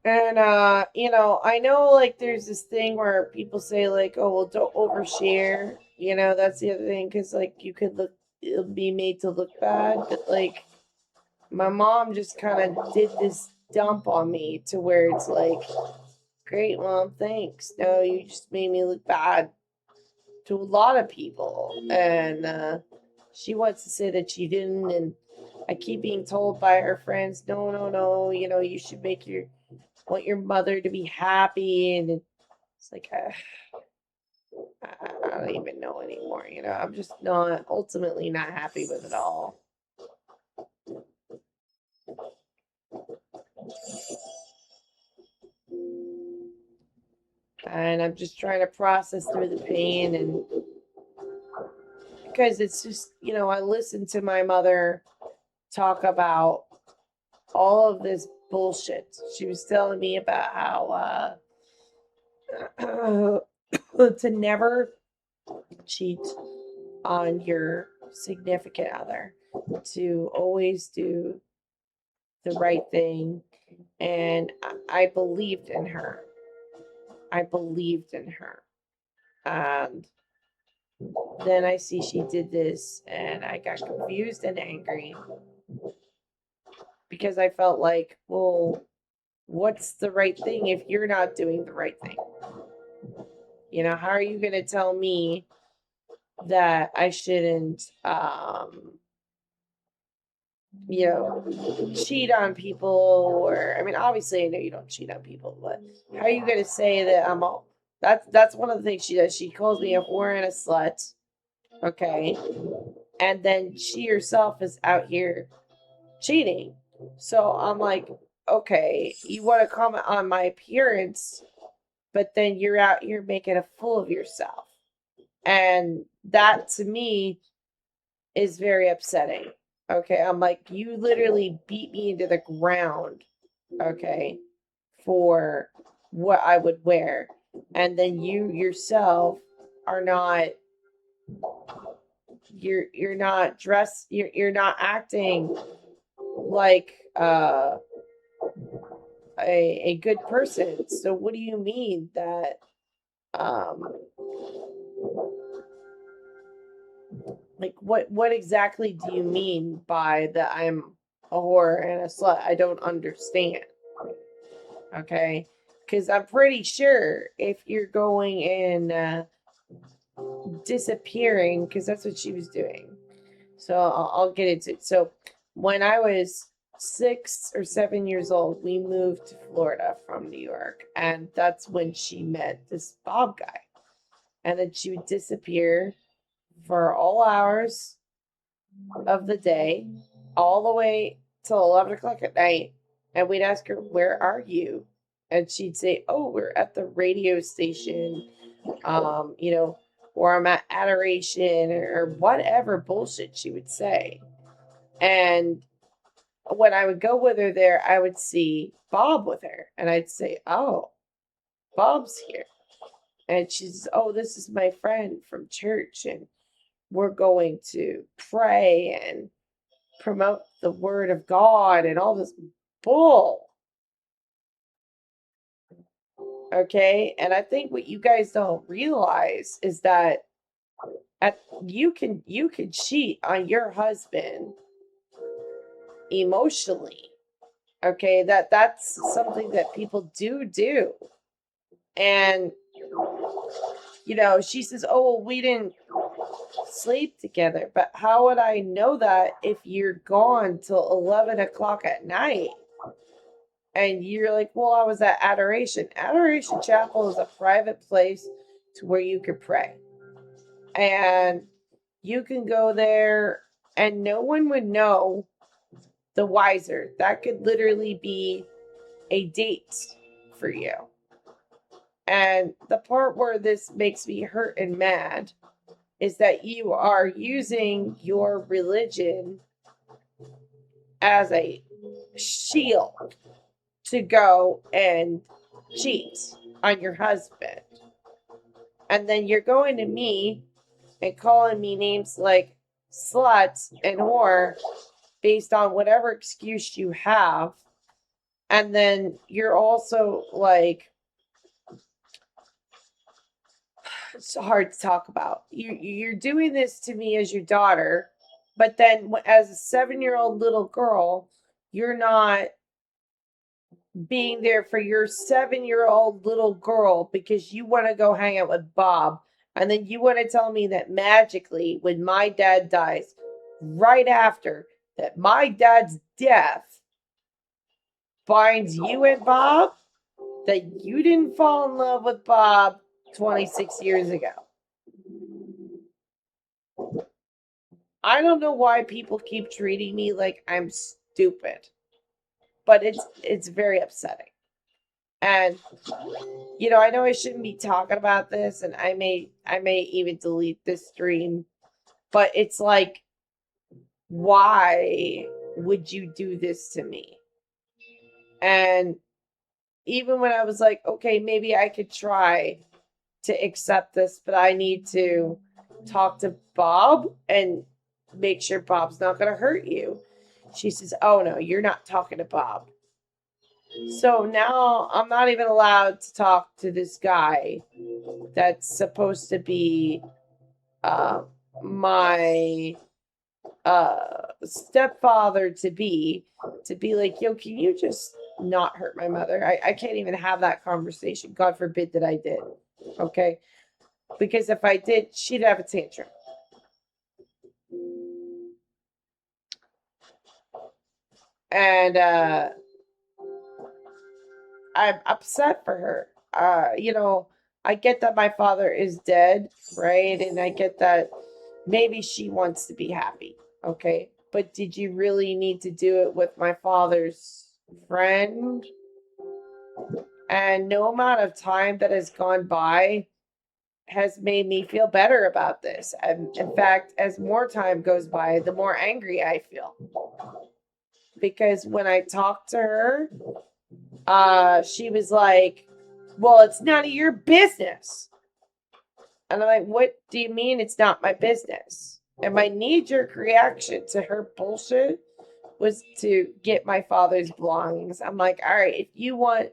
And I know, like, there's this thing where people say, like, oh, well, don't overshare. That's the other thing, because, like, you could it'll be made to look bad. But, like, my mom just kind of did this dump on me to where it's like, great, mom, thanks. No, you just made me look bad to a lot of people. And she wants to say that she didn't. And I keep being told by her friends, no, no, no, you should want your mother to be happy. And it's like, I don't even know anymore. I'm just ultimately not happy with it all. And I'm just trying to process through the pain, and because it's just, I listened to my mother talk about all of this bullshit. She was telling me about how to never cheat on your significant other, to always do the right thing. And I believed in her. I believed in her. And then I see she did this, and I got confused and angry because I felt like, well, what's the right thing if you're not doing the right thing? You know, how are you going to tell me that I shouldn't, you know, cheat on people? Or, I mean, obviously I know you don't cheat on people, but how are you going to say that I'm all, that's one of the things she does. She calls me a whore and a slut. Okay. And then she herself is out here cheating. So I'm like, okay, you want to comment on my appearance, but then you're out here making a fool of yourself. And that to me is very upsetting. Okay. I'm like, you literally beat me into the ground. Okay. For what I would wear. And then you yourself are not, you're not dressed, you're not acting like a good person. So what do you mean that um like what exactly do you mean by that I'm a whore and a slut? I don't understand. Okay? Cuz I'm pretty sure if you're going and disappearing, cuz that's what she was doing. So I'll get into it. So when I was 6 or 7 years old, we moved to Florida from New York, and that's when she met this Bob guy. And then she would disappear for all hours of the day, all the way till 11 o'clock at night. And we'd ask her, "Where are you?" And she'd say, "Oh, we're at the radio station, you know, or I'm at Adoration," or whatever bullshit she would say. And when I would go with her there, I would see Bob with her. And I'd say, "Oh, Bob's here." And she says, "Oh, this is my friend from church. And we're going to pray and promote the word of God and all this bull." Okay. And I think what you guys don't realize is that you can cheat on your husband emotionally. Okay, that's something that people do. And you know, she says, "Oh, well, we didn't sleep together." But how would I know that if you're gone till 11 o'clock at night? And you're like, "Well, I was at Adoration." Adoration Chapel is a private place to where you could pray. And you can go there and no one would know the wiser. That could literally be a date for you. And the part where this makes me hurt and mad is that you are using your religion as a shield to go and cheat on your husband. And then you're going to me and calling me names like slut and whore based on whatever excuse you have. And then you're also like, it's hard to talk about. You're doing this to me as your daughter, but then as a 7-year-old little girl, you're not being there for your 7-year-old little girl because you want to go hang out with Bob. And then you want to tell me that magically, when my dad dies, right after that, my dad's death binds you and Bob, that you didn't fall in love with Bob 26 years ago. I don't know why people keep treating me like I'm stupid, but it's very upsetting. And you know, I know I shouldn't be talking about this, and I may even delete this stream, but it's like, why would you do this to me? And even when I was like, okay, maybe I could try to accept this, but I need to talk to Bob and make sure Bob's not going to hurt you. She says, "Oh no, you're not talking to Bob." So now I'm not even allowed to talk to this guy that's supposed to be uh, my stepfather to be like, "Yo, can you just not hurt my mother. I can't even have that conversation. God forbid that I did. Okay? Because if I did, she'd have a tantrum. And I'm upset for her. I get that my father is dead, right? And I get that maybe she wants to be happy, okay? But did you really need to do it with my father's friend? And no amount of time that has gone by has made me feel better about this. And in fact, as more time goes by, the more angry I feel. Because when I talked to her, she was like, well, it's none of your business. And I'm like, what do you mean it's not my business? And my knee-jerk reaction to her bullshit was to get my father's belongings. I'm like, all right, if you want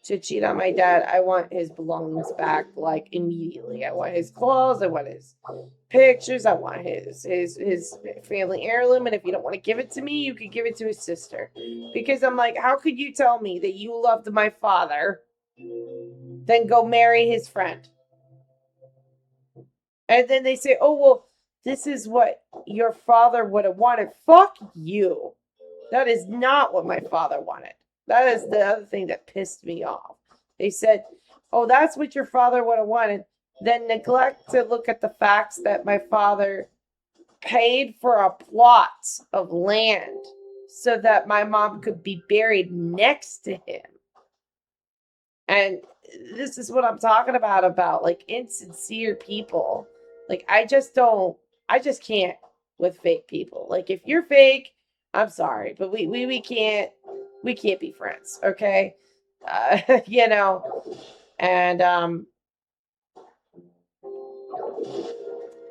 to cheat on my dad, I want his belongings back, like, immediately. I want his clothes, I want his pictures, I want his family heirloom, and if you don't want to give it to me, you could give it to his sister. Because I'm like, how could you tell me that you loved my father, then go marry his friend? And then they say, oh, well, this is what your father would have wanted. Fuck you. That is not what my father wanted. That is the other thing that pissed me off. They said, oh, that's what your father would have wanted. Then neglect to look at the facts that my father paid for a plot of land so that my mom could be buried next to him. And this is what I'm talking about like insincere people. Like, I just can't with fake people. Like, if you're fake, I'm sorry, but we can't be friends, okay? You know, and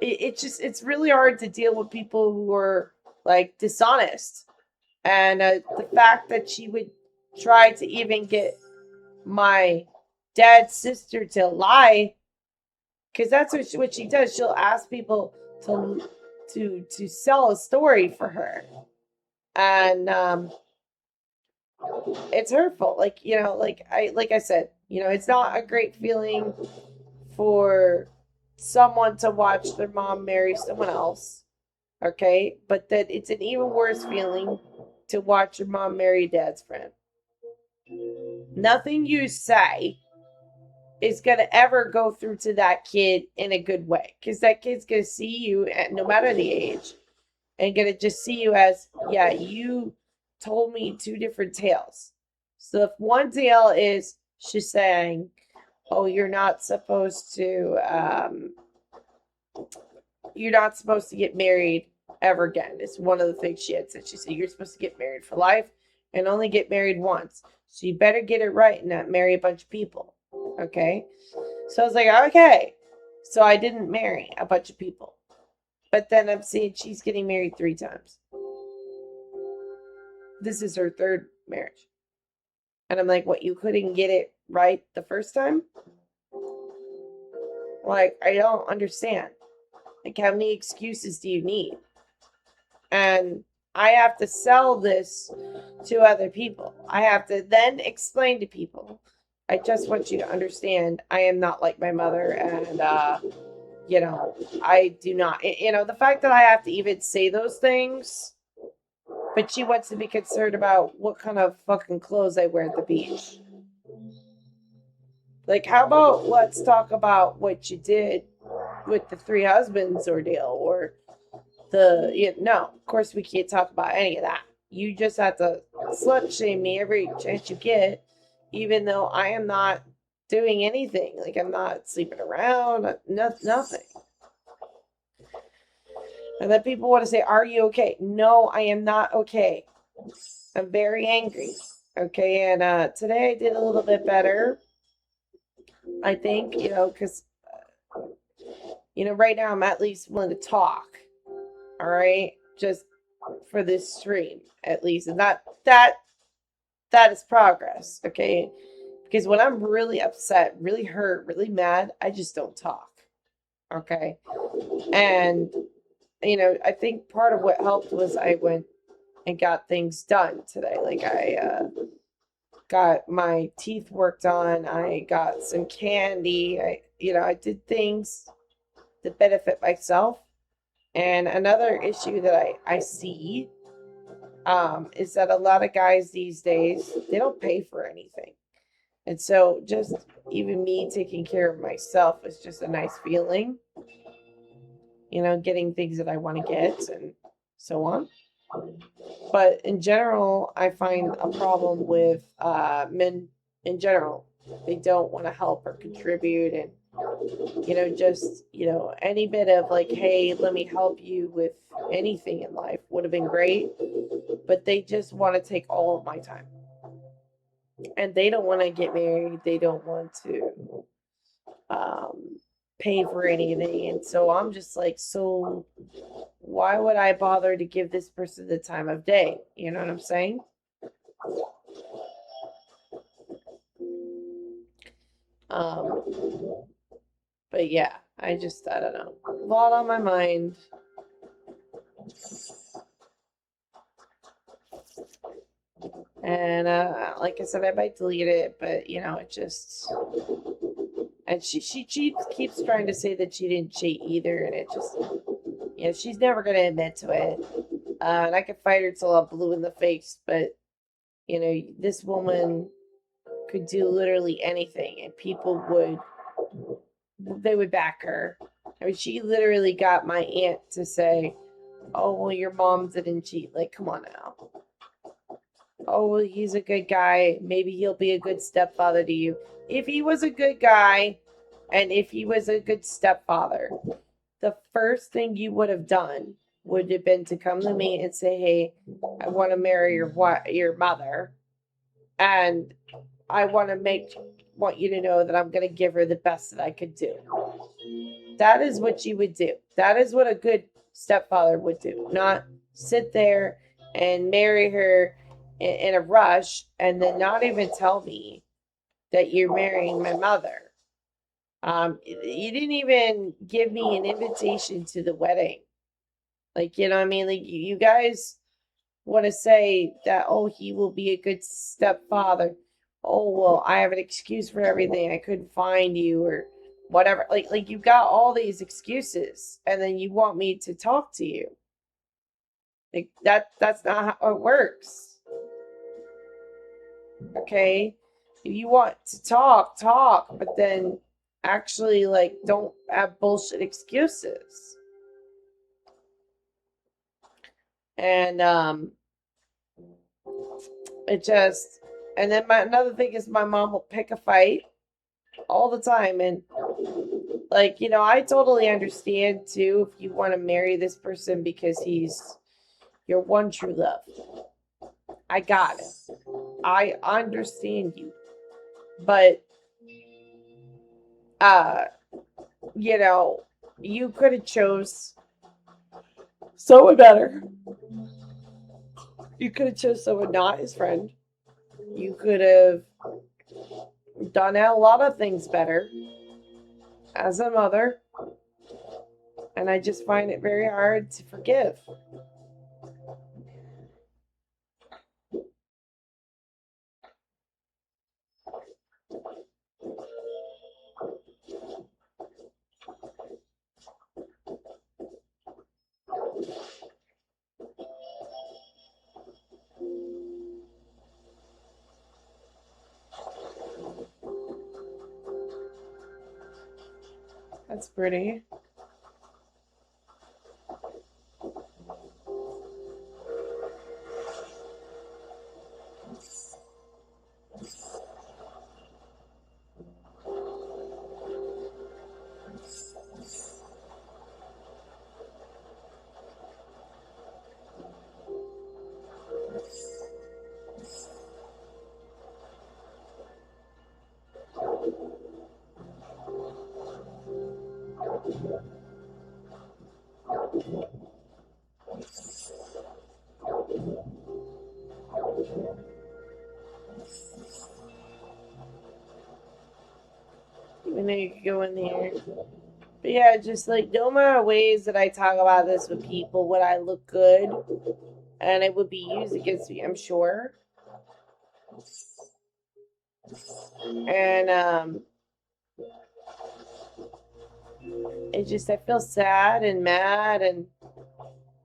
it's really hard to deal with people who are like dishonest. And the fact that she would try to even get my dad's sister to lie, because that's what she does. She'll ask people to sell a story for her, and it's hurtful. Like, like I said, it's not a great feeling for someone to watch their mom marry someone else. Okay, but that it's an even worse feeling to watch your mom marry dad's friend. Nothing you say is going to ever go through to that kid in a good way, because that kid's going to see you at no matter the age and going to just see you as, yeah, you told me two different tales. So if one tale is she's saying, oh, you're not supposed to get married ever again. It's one of the things she had said. She said, you're supposed to get married for life and only get married once. So you better get it right and not marry a bunch of people. Okay? So I was like, okay. So I didn't marry a bunch of people. But then I'm seeing she's getting married 3 times. This is her 3rd marriage. And I'm like, what, you couldn't get it right the first time? Like, I don't understand. Like, how many excuses do you need? And I have to sell this to other people. I have to then explain to people, I just want you to understand, I am not like my mother. And, I do not, the fact that I have to even say those things, but she wants to be concerned about what kind of fucking clothes I wear at the beach. Like, how about let's talk about what you did with the 3 husbands ordeal, or no, of course we can't talk about any of that. You just have to slut shame me every chance you get, even though I am not doing anything. Like, I'm not sleeping around, nothing. And then people want to say, are you okay? No, I am not okay. I'm very angry. Okay, and today I did a little bit better, I think, because, right now I'm at least willing to talk. All right, just for this stream, at least. And that is progress, okay? Because when I'm really upset, really hurt, really mad, I just don't talk. Okay? And I think part of what helped was I went and got things done today. Like, got my teeth worked on. I got some candy. I did things to benefit myself. And another issue that I see is that a lot of guys these days, they don't pay for anything. And so just even me taking care of myself is just a nice feeling, getting things that I want to get and so on. But in general, I find a problem with men in general. They don't want to help or contribute, and just any bit of like, hey, let me help you with anything in life would have been great. But they just want to take all of my time, and they don't want to get married. They don't want to pay for anything, and so I'm just like, so why would I bother to give this person the time of day? You know what I'm saying? But yeah, I don't know. A lot on my mind. And like I said, I might delete it, but it just. And she keeps trying to say that she didn't cheat either, and it just, she's never gonna admit to it. And I could fight her till I'm blue in the face, but this woman could do literally anything, and people would back her. I mean, she literally got my aunt to say, "Oh, well, your mom didn't cheat." Like, come on now. Oh, well, he's a good guy. Maybe he'll be a good stepfather to you. If he was a good guy, and if he was a good stepfather, the first thing you would have done would have been to come to me and say, "Hey, I want to marry your mother, and I want you to know that I'm going to give her the best that I could do." That is what you would do. That is what a good stepfather would do. Not sit there and marry her in a rush and then not even tell me that you're marrying my mother. You didn't even give me an invitation to the wedding. Like, you know what I mean? Like, you guys want to say that, oh, he will be a good stepfather. Oh, well, I have an excuse for everything. I couldn't find you or whatever. Like you got all these excuses, and then you want me to talk to you. Like that's not how it works. Okay? If you want to talk, but then actually like don't have bullshit excuses. And it just, and then another thing is my mom will pick a fight all the time, and like, I totally understand too if you want to marry this person because he's your one true love. I got it. I understand you. But you know, you could have chose someone better. You could have chose someone not his friend. You could have done a lot of things better as a mother. And I just find it very hard to forgive. That's pretty. Even though you could go in there. But yeah, just like no matter ways that I talk about this with people, would I look good? And it would be used against me, I'm sure. And I feel sad and mad, and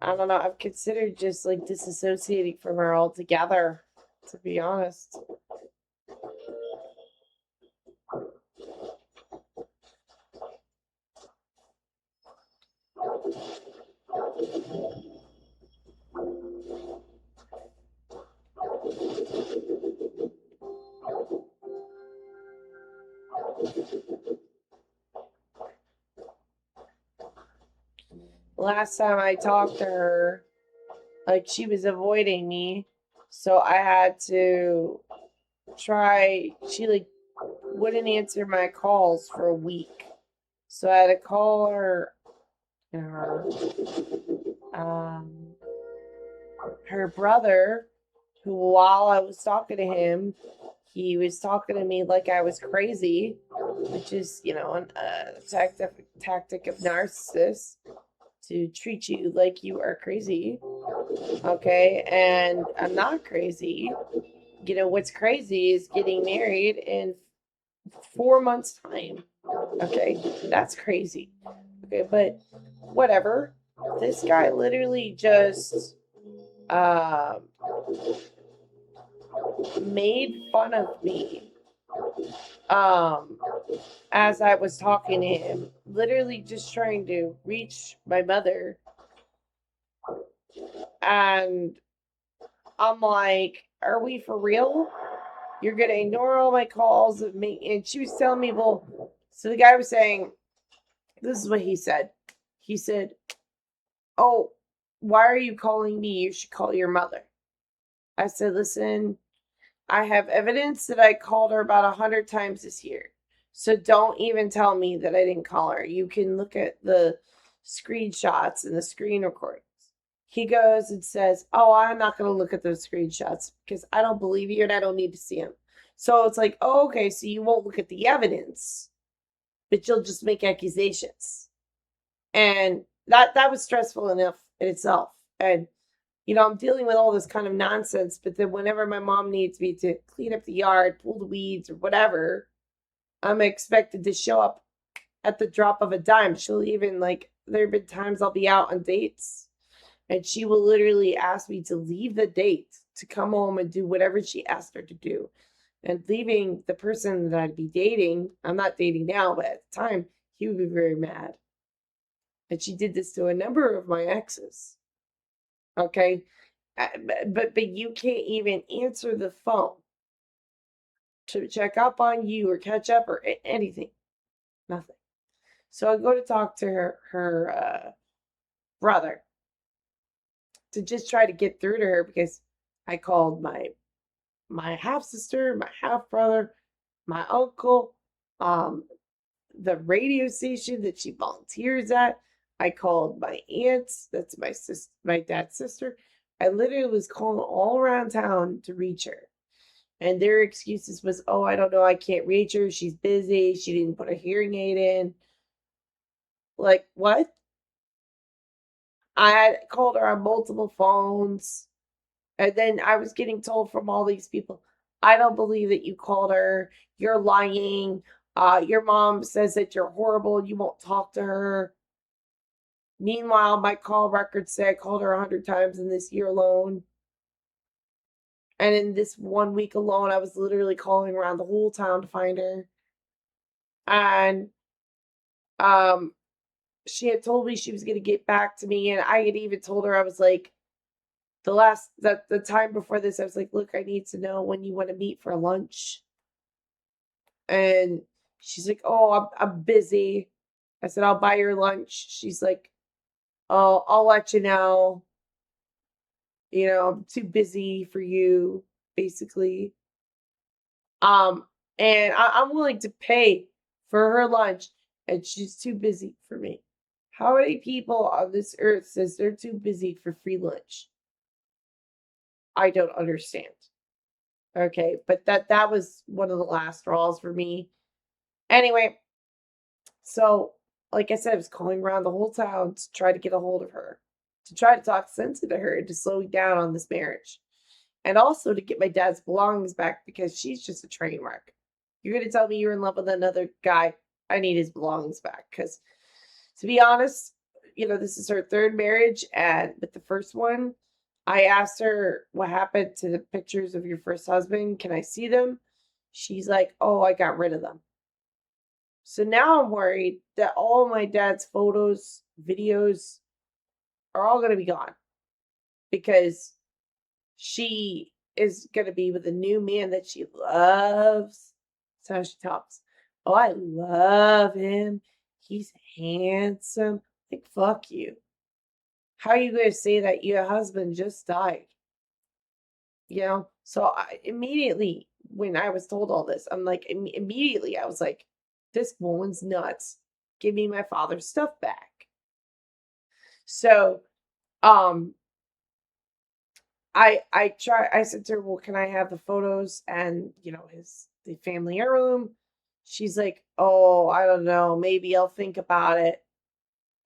I don't know. I've considered just like disassociating from her altogether, to be honest. Last time I talked to her, like she was avoiding me, so I had to try. She like wouldn't answer my calls for a week, so I had to call her, um, her brother, who while I was talking to him, he was talking to me like I was crazy, which is a tactic of narcissists to treat you like you are crazy. Okay, and I'm not crazy. What's crazy is getting married in 4 months' time. Okay, that's crazy. Okay, but whatever. This guy literally just um, made fun of me um, as I was talking to him, literally just trying to reach my mother. And I'm like, are we for real? You're going to ignore all my calls of me. And she was telling me, well, so the guy was saying, this is what he said. He said, oh, why are you calling me? You should call your mother. I said, listen, I have evidence that I called her about 100 times this year. So don't even tell me that I didn't call her. You can look at the screenshots and the screen recordings. He goes and says, oh, I'm not going to look at those screenshots because I don't believe you and I don't need to see them. So it's like, oh, okay, so you won't look at the evidence, but you'll just make accusations. And that was stressful enough in itself. And I'm dealing with all this kind of nonsense, but then whenever my mom needs me to clean up the yard, pull the weeds, or whatever, I'm expected to show up at the drop of a dime. She'll even, like, there have been times I'll be out on dates, and she will literally ask me to leave the date to come home and do whatever she asked her to do. And leaving the person that I'd be dating, I'm not dating now, but at the time, he would be very mad. And she did this to a number of my exes. Okay. But you can't even answer the phone to check up on you or catch up or anything. Nothing. So I go to talk to her brother to just try to get through to her because I called my half sister, my half brother, my uncle, um, the radio station that she volunteers at. I called my aunt, that's my dad's sister. I literally was calling all around town to reach her. And their excuses was, oh, I don't know, I can't reach her. She's busy. She didn't put a hearing aid in. Like, what? I had called her on multiple phones. And then I was getting told from all these people, I don't believe that you called her. You're lying. Your mom says that you're horrible and you won't talk to her. Meanwhile, my call records say I called her 100 times in this year alone. And in this 1 week alone, I was literally calling around the whole town to find her. And um, she had told me she was going to get back to me. And I had even told her, I was like, the time before this, I was like, look, I need to know when you want to meet for lunch. And she's like, oh, I'm busy. I said, I'll buy your lunch. She's like, oh, I'll let you know. I'm too busy for you, basically. Um, and I'm willing to pay for her lunch, and she's too busy for me. How many people on this earth says they're too busy for free lunch? I don't understand. Okay, but that was one of the last straws for me. Anyway, so like I said, I was calling around the whole town to try to get a hold of her, to try to talk sense into her, to slow down on this marriage, and also to get my dad's belongings back because she's just a train wreck. You're going to tell me you're in love with another guy. I need his belongings back. Because, to be honest, this is her third marriage. And with the first one, I asked her what happened to the pictures of your first husband. Can I see them? She's like, oh, I got rid of them. So now I'm worried that all my dad's photos, videos are all going to be gone because she is going to be with a new man that she loves. That's how she talks. Oh, I love him. He's handsome. Like, fuck you. How are you going to say that your husband just died? So immediately when I was told all this, I'm like, immediately I was like, this woman's nuts. Give me my father's stuff back. So, I said to her, well, can I have the photos and, the family heirloom? She's like, oh, I don't know. Maybe I'll think about it.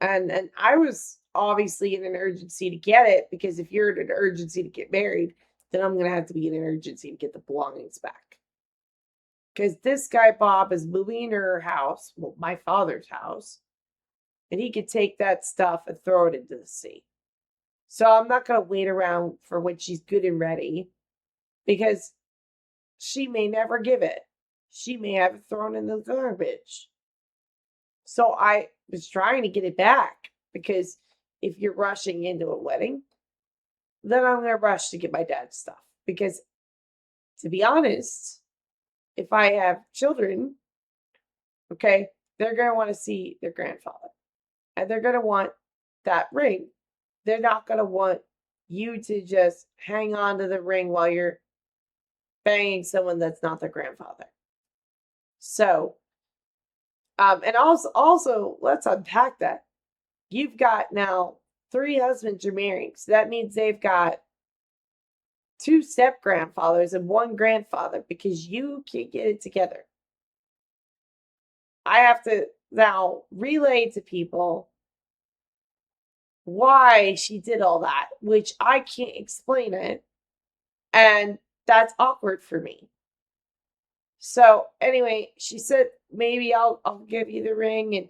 And I was obviously in an urgency to get it because if you're in an urgency to get married, then I'm going to have to be in an urgency to get the belongings back. Because this guy, Bob, is moving into her house, well, my father's house, and he could take that stuff and throw it into the sea. So I'm not going to wait around for when she's good and ready because she may never give it. She may have it thrown in the garbage. So I was trying to get it back because if you're rushing into a wedding, then I'm going to rush to get my dad's stuff. Because to be honest, if I have children, okay, they're going to want to see their grandfather. And they're going to want that ring. They're not going to want you to just hang on to the ring while you're banging someone that's not their grandfather. So, and also, let's unpack that. You've got now 3 husbands you're marrying. So that means they've got 2 step-grandfathers and 1 grandfather because you can't get it together. I have to now relay to people why she did all that, which I can't explain it. And that's awkward for me. So anyway, she said, maybe I'll give you the ring and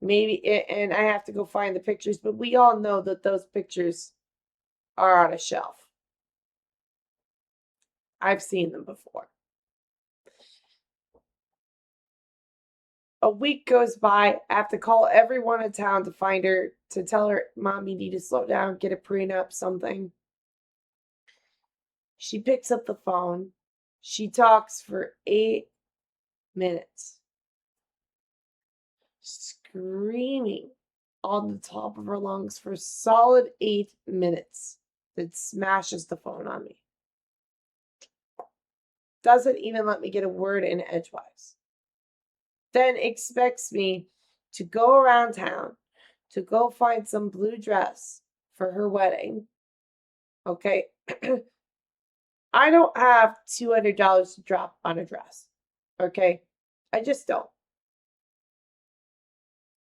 and I have to go find the pictures, but we all know that those pictures are on a shelf. I've seen them before. A week goes by. I have to call everyone in town to find her, to tell her, Mom, you need to slow down, get a prenup, something. She picks up the phone. She talks for 8 minutes, screaming on the top of her lungs for a solid 8 minutes. That smashes the phone on me. Doesn't even let me get a word in edgewise. Then expects me to go around town to go find some blue dress for her wedding. Okay. I don't have $200 to drop on a dress. Okay. I just don't.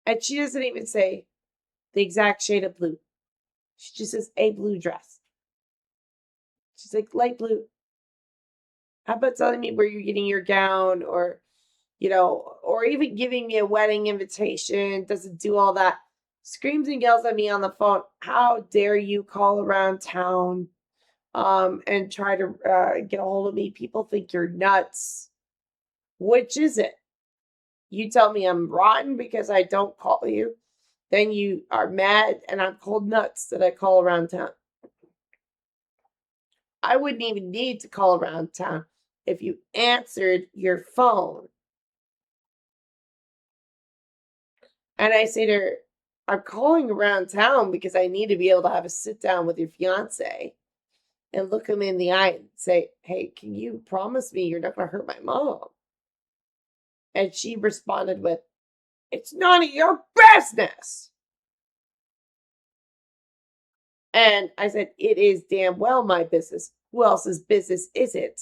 And she doesn't even say the exact shade of blue. She just says a blue dress. She's like, light blue. How about telling me where you're getting your gown or even giving me a wedding invitation? Doesn't do all that. Screams and yells at me on the phone. How dare you call around town and try to get a hold of me? People think you're nuts. Which is it? You tell me I'm rotten because I don't call you. Then you are mad and I'm cold nuts that I call around town. I wouldn't even need to call around town if you answered your phone. And I say to her, I'm calling around town because I need to be able to have a sit down with your fiance and look him in the eye and say, hey, can you promise me you're not going to hurt my mom? And she responded with, it's none of your business. And I said, it is damn well my business. Who else's business is it?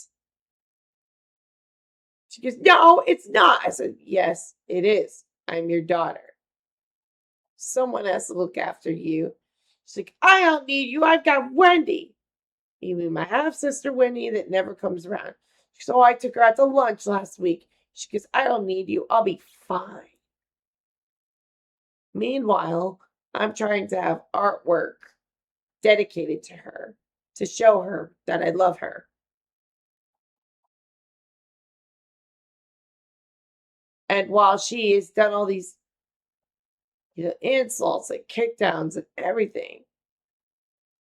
She goes, no, it's not. I said, yes, it is. I'm your daughter. Someone has to look after you. She's like, I don't need you. I've got Wendy. You mean my half-sister Wendy that never comes around. So I took her out to lunch last week. She goes, I don't need you. I'll be fine. Meanwhile, I'm trying to have artwork dedicated to her to show her that I love her. And while she has done all these insults and kickdowns and everything,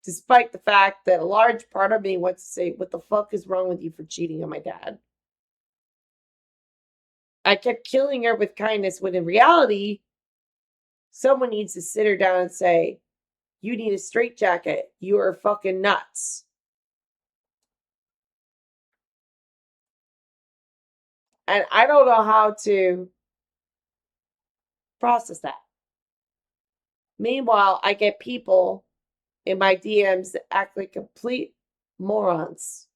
despite the fact that a large part of me wants to say, what the fuck is wrong with you for cheating on my dad? I kept killing her with kindness when in reality, someone needs to sit her down and say, you need a straitjacket. You are fucking nuts. And I don't know how to process that. Meanwhile, I get people in my DMs that act like complete morons,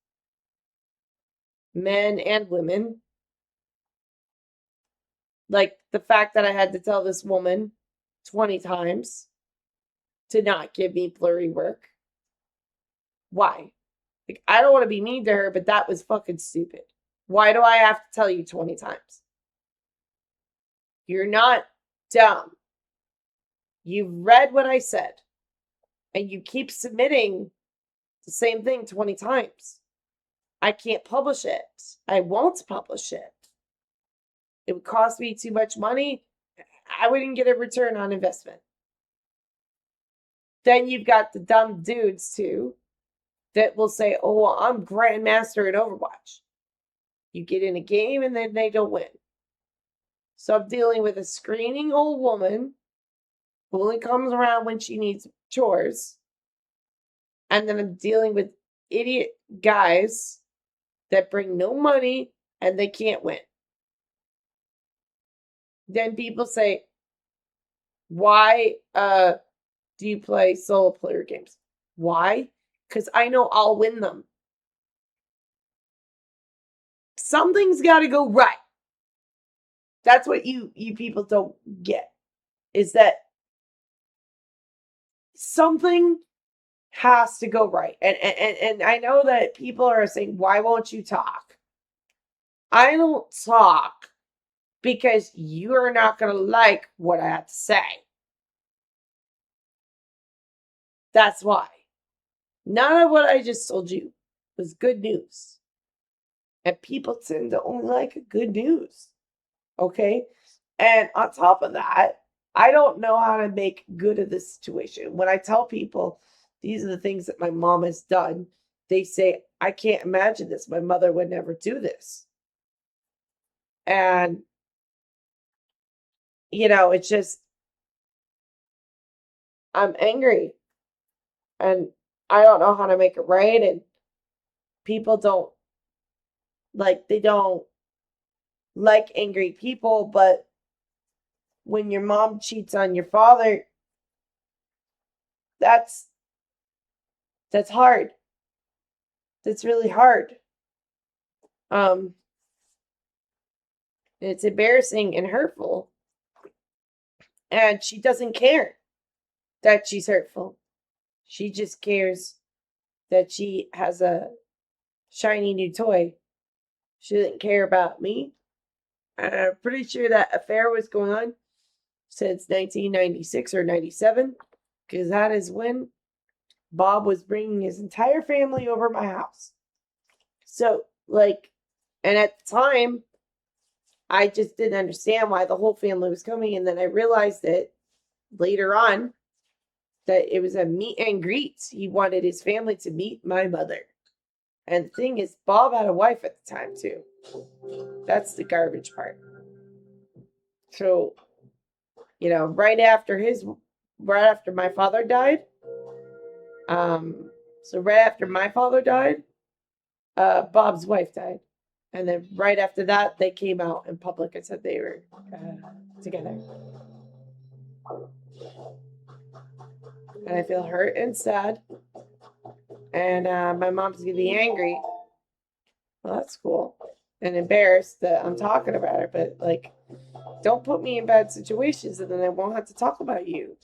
men and women. Like the fact that I had to tell this woman 20 times to not give me blurry work. Why? Like, I don't want to be mean to her, but that was fucking stupid. Why do I have to tell you 20 times? You're not dumb. You've read what I said, and you keep submitting the same thing 20 times. I can't publish it. I won't publish it. It would cost me too much money. I wouldn't get a return on investment. Then you've got the dumb dudes too that will say, oh, well, I'm Grandmaster in Overwatch. You get in a game and then they don't win. So I'm dealing with a screaming old woman who only comes around when she needs chores. And then I'm dealing with idiot guys that bring no money and they can't win. Then people say, why do you play solo player games? Why? Because I know I'll win them. Something's got to go right. That's what you people don't get. Is that something has to go right. And I know that people are saying, why won't you talk? I don't talk because you're not going to like what I have to say. That's why. None of what I just told you was good news. And people tend to only like good news. Okay? And on top of that, I don't know how to make good of this situation. When I tell people these are the things that my mom has done, they say, I can't imagine this. My mother would never do this. And, it's just, I'm angry. And I don't know how to make it right. And people don't they don't like angry people. But when your mom cheats on your father, that's hard. That's really hard. It's embarrassing and hurtful. And she doesn't care that she's hurtful. She just cares that she has a shiny new toy. She didn't care about me. I'm pretty sure that affair was going on since 1996 or 97, because that is when Bob was bringing his entire family over my house. So, and at the time, I just didn't understand why the whole family was coming. And then I realized that later on that it was a meet and greet. He wanted his family to meet my mother. And the thing is, Bob had a wife at the time, too. That's the garbage part. So, right after my father died, Bob's wife died. And then right after that, they came out in public and said they were together. And I feel hurt and sad. And my mom's going to be angry. Well, that's cool. And embarrassed that I'm talking about her. But, don't put me in bad situations and then I won't have to talk about you.